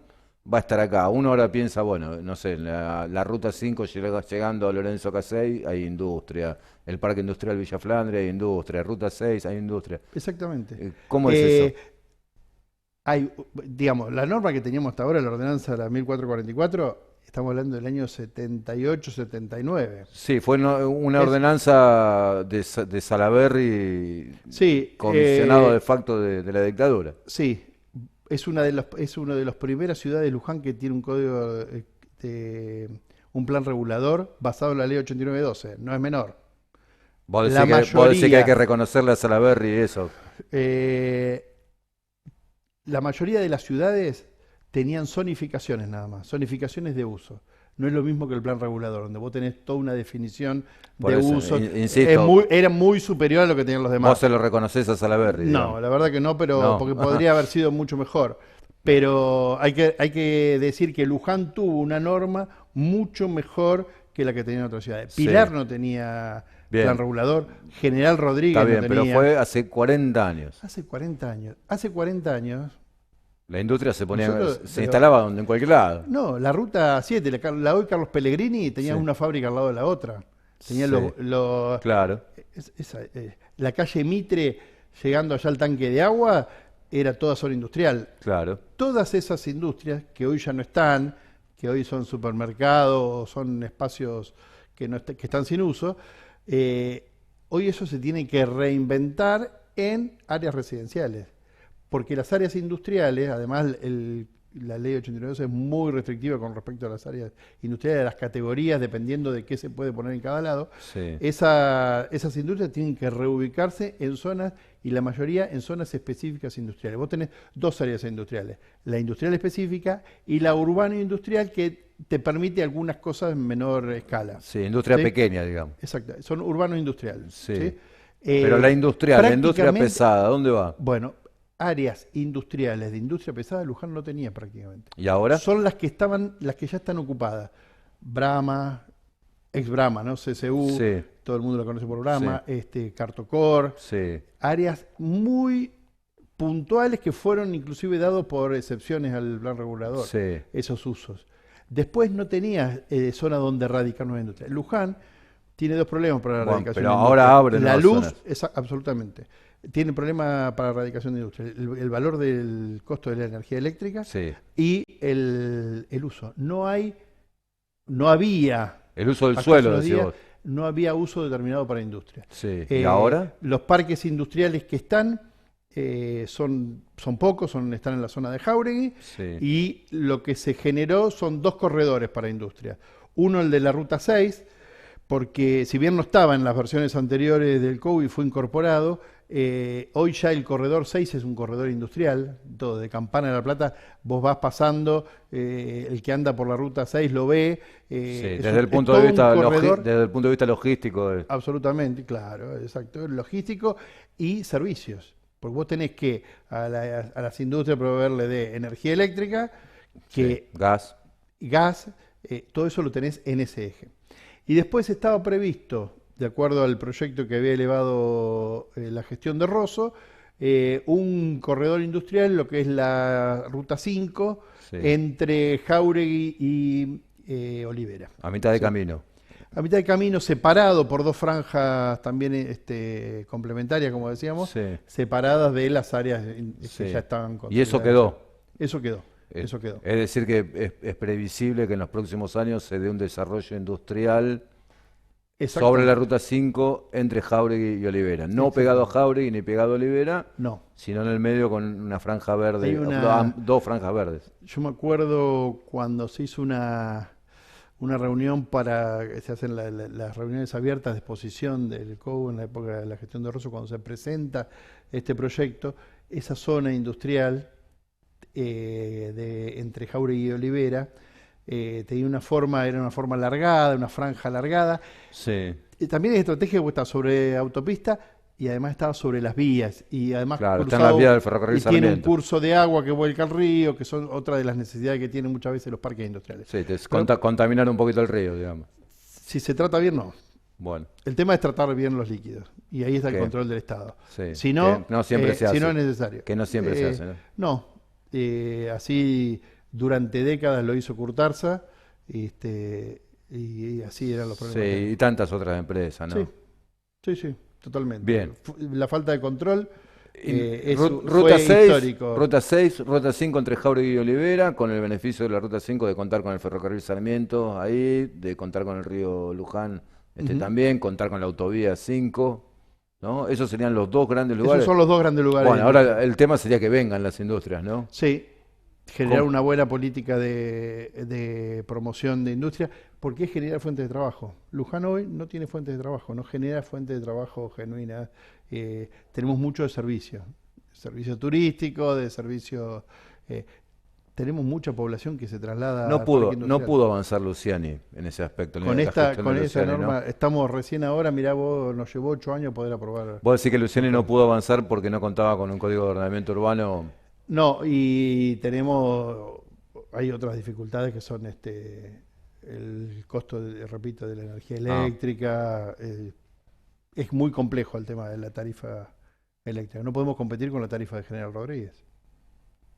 va a estar acá. Uno ahora piensa, bueno, no sé, la ruta 5 llegando a Lorenzo Casey hay industria. El Parque Industrial Villa Flandria hay industria. Ruta 6 hay industria. Exactamente. ¿Cómo es eso? Digamos, la norma que teníamos hasta ahora, la ordenanza la 1444, estamos hablando del año 78, 79. Sí, fue una es- ordenanza de Salaverry, Sí, comisionado de facto de la dictadura. sí, es una de las primeras ciudades de Luján que tiene un código, un plan regulador basado en la ley 8912, no es menor. Vos La decís vos decís que hay mayoría- que reconocerle a Salaverry y eso. La mayoría de las ciudades tenían zonificaciones nada más, zonificaciones de uso. No es lo mismo que el plan regulador, donde vos tenés toda una definición Por de eso, uso. insisto. Era muy superior a lo que tenían los demás. Vos se lo reconoces a Salaverry. No, digamos. la verdad que no, pero No. porque podría haber sido mucho mejor. Pero hay que decir que Luján tuvo una norma mucho mejor que la que tenían otras ciudades. Sí. Pilar no tenía Bien. plan regulador, General Rodríguez Está bien, no pero tenía. fue hace 40 años. Hace 40 años. Hace 40 años. La industria se ponía, Nosotros, se pero- instalaba en cualquier lado. No, la ruta 7, la hoy Carlos Pellegrini tenía Sí. una fábrica al lado de la otra. Tenía Sí. Claro, la calle Mitre, llegando allá al tanque de agua, era toda zona industrial. claro. Todas esas industrias que hoy ya no están, que hoy son supermercados, son espacios que están sin uso, hoy eso se tiene que reinventar en áreas residenciales. Porque las áreas industriales, además la ley 89 es muy restrictiva con respecto a las áreas industriales, de las categorías, dependiendo de qué se puede poner en cada lado. Sí. Esas industrias tienen que reubicarse en zonas, y la mayoría en zonas específicas industriales. Vos tenés dos áreas industriales, la industrial específica y la urbano industrial, que te permite algunas cosas en menor escala. Sí, industria ¿Sí? pequeña, digamos. Exacto, son urbano industrial. Sí. Pero la industria prácticamente- pesada, ¿dónde va? Bueno, áreas industriales de industria pesada Luján no tenía prácticamente. ¿Y ahora? Son las que ya están ocupadas. Brahma, ex Brahma, ¿no? CCU, Sí. todo el mundo lo conoce por Brahma, Cartocor, Sí. áreas muy puntuales que fueron inclusive dados por excepciones al plan regulador, Sí. esos usos. Después no tenía zona donde radicar nueva industria. Luján tiene dos problemas para la Bueno, radicación pero de ahora industria. abren La nuevas luz, zonas. absolutamente. Tiene problema para la radicación de industria. El valor del costo de la energía eléctrica Sí. y el uso. No había, El uso del hasta suelo, hace unos decís días, vos. no había uso determinado para industria. Sí. ¿Y ahora? Los parques industriales que están son pocos, están en la zona de Jáuregui, Sí. y lo que se generó son dos corredores para industria. Uno, el de la Ruta 6, porque si bien no estaba en las versiones anteriores del COVID, fue incorporado. Hoy ya el corredor 6 es un corredor industrial, todo de Campana de la Plata, vos vas pasando, el que anda por la Ruta 6 lo ve. Sí, es desde el es punto todo de un vista corredor. desde el punto de vista logístico. Absolutamente, claro, exacto. Logístico y servicios. Porque vos tenés que a las industrias proveerle de energía eléctrica, Sí. Gas. gas, todo eso lo tenés en ese eje. Y después estaba previsto, de acuerdo al proyecto que había elevado la gestión de Rosso, un corredor industrial, lo que es la Ruta 5, Sí. entre Jáuregui y Olivera. A mitad de Sí. camino. A mitad de camino, separado por dos franjas también complementarias, como decíamos, Sí. separadas de las áreas que Sí. ya estaban Y eso consideradas. quedó. Eso quedó. Eso quedó. Es decir, que es previsible que en los próximos años se dé un desarrollo industrial sobre la Ruta 5 entre Jáuregui y Olivera. No pegado a Jáuregui ni pegado a Olivera, no, sino en el medio con una franja verde, dos franjas verdes. Yo me acuerdo cuando se hizo una reunión se hacen las reuniones abiertas de exposición del COU en la época de la gestión de Rosso, cuando se presenta este proyecto, esa zona industrial entre Jáuregui y Olivera tenía una forma, era una forma alargada, una franja alargada. Sí. También es estratégico porque está sobre autopista y además estaba sobre las vías y además claro, está en la vía del ferrocarril y tiene un Sarmiento. curso de agua que vuelca al río, que son otra de las necesidades que tienen muchas veces los parques industriales. Sí, contaminar un poquito el río, digamos. Si se trata bien, no. Bueno. El tema es tratar bien los líquidos y ahí está el control del Estado. Sí, si no, no siempre se hace. Si no es necesario. Que no siempre se hace, ¿no? No. Así durante décadas lo hizo Curtarza y así eran los problemas. Sí, y tantas otras empresas, ¿no? Sí, totalmente. Bien. La falta de control Ruta 6, histórico. Ruta 6, Ruta 5 entre Jáuregui y Olivera, con el beneficio de la Ruta 5 de contar con el ferrocarril Sarmiento ahí, de contar con el río Luján también, contar con la autovía 5, ¿no? Esos serían los dos grandes lugares. Esos son los dos grandes lugares. Bueno, ahora el tema sería que vengan las industrias, ¿no? Sí, generar una buena política de promoción de industria, porque es generar fuentes de trabajo. Luján hoy no tiene fuentes de trabajo, no genera fuentes de trabajo genuinas. Tenemos mucho de servicio turístico, de servicio. Tenemos mucha población que se traslada. No pudo avanzar Luciani en ese aspecto. Con esa norma, ¿no? Estamos recién ahora, mirá vos, nos llevó 8 años poder aprobar. ¿Vos decís que Luciani no pudo avanzar porque no contaba con un código de ordenamiento urbano? No, y hay otras dificultades que son el costo, repito, de la energía eléctrica. Es muy complejo el tema de la tarifa eléctrica. No podemos competir con la tarifa de General Rodríguez.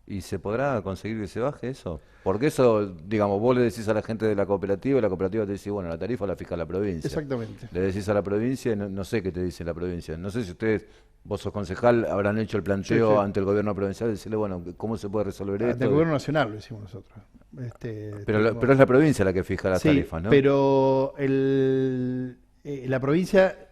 ¿Y se podrá conseguir que se baje eso? Porque eso, digamos, vos le decís a la gente de la cooperativa y la cooperativa te dice, bueno, la tarifa la fija la provincia. Exactamente. Le decís a la provincia y no sé qué te dice la provincia. No sé si ustedes, vos sos concejal, habrán hecho el planteo ante el gobierno provincial de decirle, bueno, ¿cómo se puede resolver esto? Ante el gobierno nacional lo hicimos nosotros. Pero es la provincia la que fija las tarifas, ¿no? Pero la provincia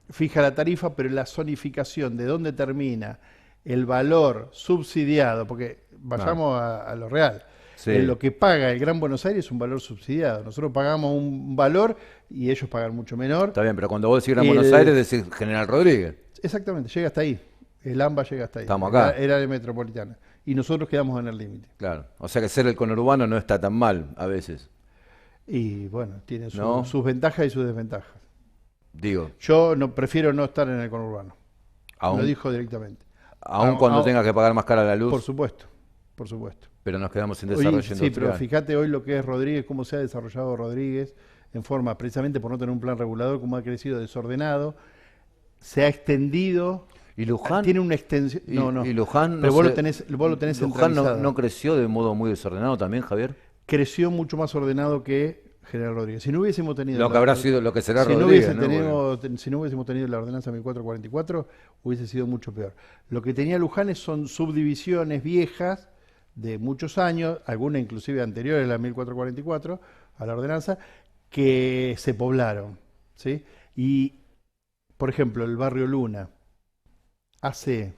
fija la tarifa, pero la zonificación de dónde termina el valor subsidiado, porque vayamos a lo real. Sí. Lo que paga el Gran Buenos Aires es un valor subsidiado. Nosotros pagamos un valor y ellos pagan mucho menor. Está bien, pero cuando vos decís Gran Buenos Aires decís General Rodríguez. Exactamente, llega hasta ahí. El AMBA llega hasta ahí. Estamos acá. Era de metropolitana. Y nosotros quedamos en el límite. Claro. O sea que ser el conurbano no está tan mal a veces. Y bueno, tiene sus ventajas y sus desventajas. Digo. Yo prefiero no estar en el conurbano. Lo dijo directamente. Aún cuando tengas que pagar más cara la luz. Por supuesto. Pero nos quedamos sin desarrollo industrial. Sí, pero fíjate hoy lo que es Rodríguez, cómo se ha desarrollado Rodríguez en forma, precisamente por no tener un plan regulador, cómo ha crecido desordenado, se ha extendido. ¿Y Luján? Tiene una extensión. Y Luján. Pero vos lo tenés centralizado. ¿Luján no creció de modo muy desordenado también, Javier? Creció mucho más ordenado que General Rodríguez. Si no hubiésemos tenido lo que será Rodríguez, si no hubiésemos tenido la ordenanza 1444, hubiese sido mucho peor. Lo que tenía Luján son subdivisiones viejas de muchos años, algunas inclusive anteriores a la 1444, a la ordenanza, que se poblaron, ¿sí? Y, por ejemplo, el barrio Luna, hace,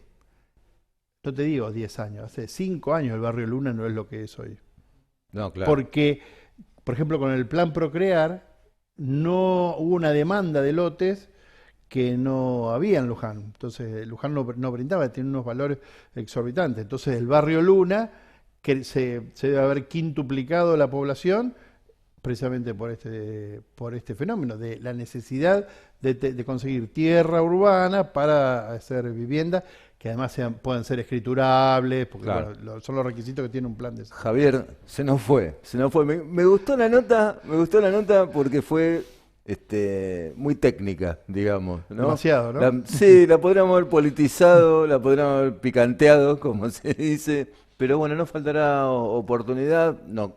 no te digo 10 años, hace 5 años el barrio Luna no es lo que es hoy. No, claro. Porque, por ejemplo, con el plan Procrear, no hubo una demanda de lotes que no había en Luján. Entonces, Luján no brindaba, tiene unos valores exorbitantes. Entonces, el barrio Luna, que se debe haber quintuplicado la población, precisamente por este fenómeno, de la necesidad de conseguir tierra urbana para hacer vivienda, que además puedan ser escriturables, porque claro, son los requisitos que tiene un plan de... Javier, se nos fue. Me gustó la nota porque fue muy técnica, digamos, ¿no? Demasiado, ¿no? La podríamos haber politizado, la podríamos haber picanteado, como se dice, pero bueno, no faltará oportunidad. No,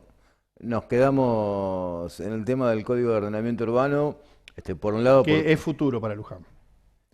nos quedamos en el tema del Código de Ordenamiento Urbano, por un lado... Que es futuro para Luján.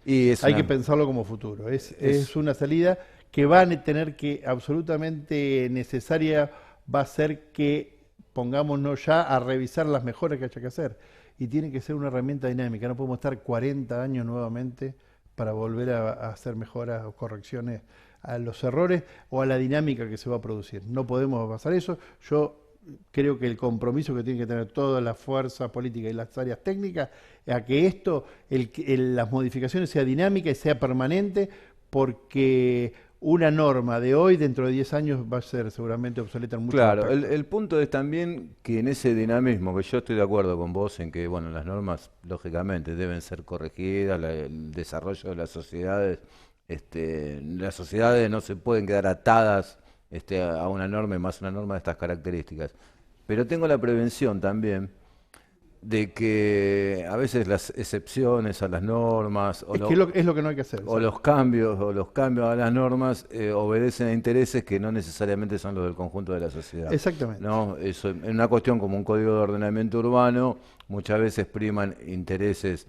Hay que pensarlo como futuro. Es una salida que van a tener que, absolutamente necesaria, va a ser que pongámonos ya a revisar las mejoras que haya que hacer. Y tiene que ser una herramienta dinámica, no podemos estar 40 años nuevamente para volver a hacer mejoras o correcciones a los errores o a la dinámica que se va a producir. No podemos pasar eso. Yo creo que el compromiso que tiene que tener toda la fuerza política y las áreas técnicas es a que esto, las modificaciones sea dinámica y sea permanente, porque una norma de hoy, dentro de 10 años, va a ser seguramente obsoleta en muchos Claro, aspectos. el punto es también que en ese dinamismo, que yo estoy de acuerdo con vos en que, bueno, las normas lógicamente deben ser corregidas, el desarrollo de las sociedades no se pueden quedar atadas a una norma y más una norma de estas características. Pero tengo la prevención también de que a veces las excepciones a las normas Es que es lo que no hay que hacer. o los cambios a las normas obedecen a intereses que no necesariamente son los del conjunto de la sociedad. Exactamente. ¿No? Eso, en una cuestión como un código de ordenamiento urbano, muchas veces priman intereses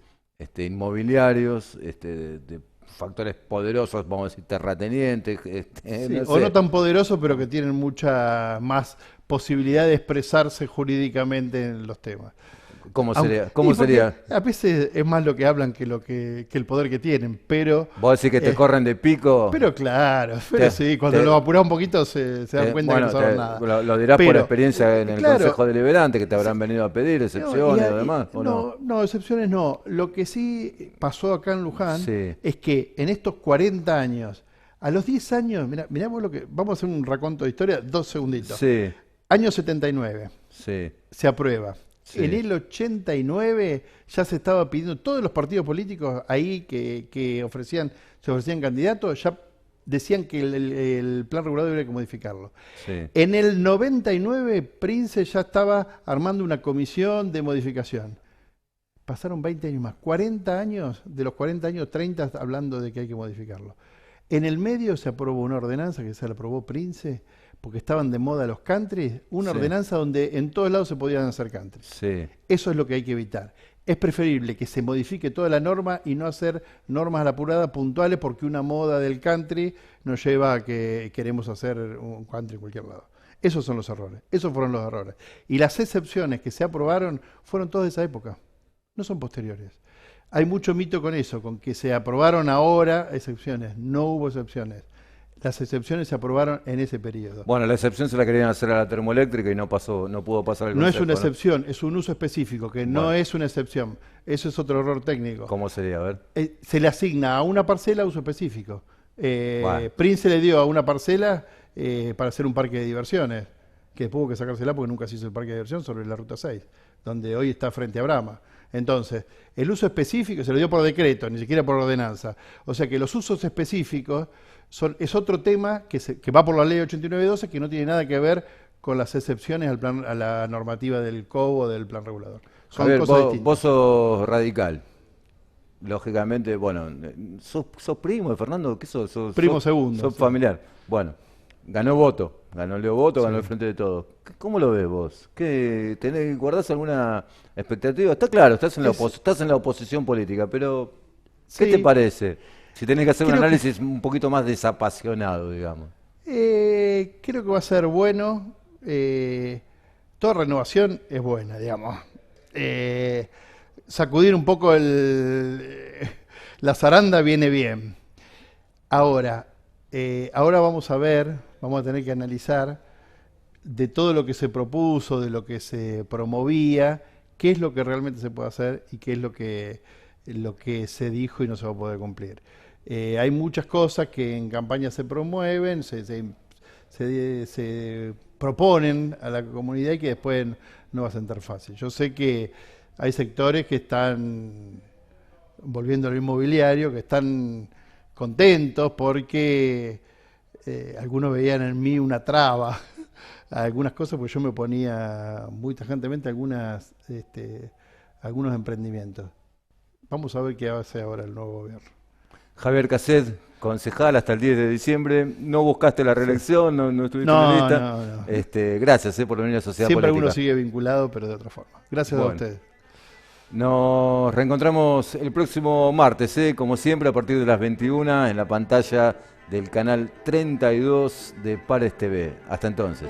inmobiliarios, de factores poderosos, vamos a decir, terratenientes. Sí, No o sé. no tan poderosos, pero que tienen mucha más posibilidad de expresarse jurídicamente en los temas. ¿Cómo Aunque- sería? ¿Cómo y porque sería? A veces es más lo que hablan que el poder que tienen, pero ¿Vos decís que te corren de pico? pero claro, pero Te- sí, cuando te- lo apurás un poquito se dan cuenta bueno, que no saben nada. lo dirás por Pero, experiencia en el claro, Consejo Deliberante, que te habrán venido a pedir excepciones o demás, ¿o no? No, excepciones no. Lo que sí pasó acá en Luján Sí. es que en estos 40 años, a los 10 años, mirá vos lo que, vamos a hacer un raconto de historia, 2 segunditos. Sí, Año 79, sí. se aprueba. Sí. En el 89 ya se estaba pidiendo, todos los partidos políticos ahí que se ofrecían candidatos, ya decían que el plan regulador había que modificarlo. Sí. En el 99, Prince ya estaba armando una comisión de modificación. Pasaron 20 años más, 40 años, de los 40 años, 30 hablando de que hay que modificarlo. En el medio se aprobó una ordenanza que se la aprobó Prince, porque estaban de moda los countries, una Sí. ordenanza donde en todos lados se podían hacer countries. Sí. Eso es lo que hay que evitar. Es preferible que se modifique toda la norma y no hacer normas a la apurada puntuales porque una moda del country nos lleva a que queremos hacer un country en cualquier lado. Esos son los errores, esos fueron los errores. Y las excepciones que se aprobaron fueron todas de esa época, no son posteriores. Hay mucho mito con eso, con que se aprobaron ahora excepciones. No hubo excepciones. Las excepciones se aprobaron en ese periodo. Bueno, la excepción se la querían hacer a la termoeléctrica y no pudo pasar el No es Consejo, una excepción, es un uso específico, que no Bueno. es una excepción. Eso es otro error técnico. ¿Cómo sería? A ver. Se le asigna a una parcela uso específico. Bueno. Prince le dio a una parcela para hacer un parque de diversiones, que después hubo que sacársela porque nunca se hizo el parque de diversión sobre la Ruta 6, donde hoy está frente a Brahma. Entonces, el uso específico se lo dio por decreto, ni siquiera por ordenanza. O sea que los usos específicos es otro tema que va por la ley 8912, que no tiene nada que ver con las excepciones a la normativa del COB o del plan regulador. Son Javier, cosas distintas. vos sos radical. Lógicamente, bueno, sos primo de Fernando, ¿qué sos? Primo segundo, Sos sí. familiar. Bueno, ganó Leo Voto, ganó el Frente de Todos. ¿Cómo lo ves vos? ¿Guardás alguna expectativa? Está claro, estás en la oposición política, pero ¿qué Sí. te parece? Si tenés que hacer un Creo que- análisis un poquito más desapasionado, digamos. Creo que va a ser bueno. Toda renovación es buena, digamos. Sacudir un poco la zaranda viene bien. Ahora vamos a tener que analizar de todo lo que se propuso, de lo que se promovía, qué es lo que realmente se puede hacer y qué es lo que se dijo y no se va a poder cumplir. Hay muchas cosas que en campaña se promueven, se proponen a la comunidad y que después no va a sentar fácil. Yo sé que hay sectores que están volviendo al inmobiliario, que están contentos porque algunos veían en mí una traba a algunas cosas, porque yo me oponía muy tajantemente a algunos emprendimientos. Vamos a ver qué hace ahora el nuevo gobierno. Javier Casset, concejal hasta el 10 de diciembre, no buscaste la reelección, no estuviste en la lista. No. Gracias por venir a Sociedad Siempre Política. uno sigue vinculado, pero de otra forma. Gracias a Bueno. ustedes. Nos reencontramos el próximo martes, como siempre, a partir de las 21 en la pantalla del canal 32 de Pares TV. Hasta entonces.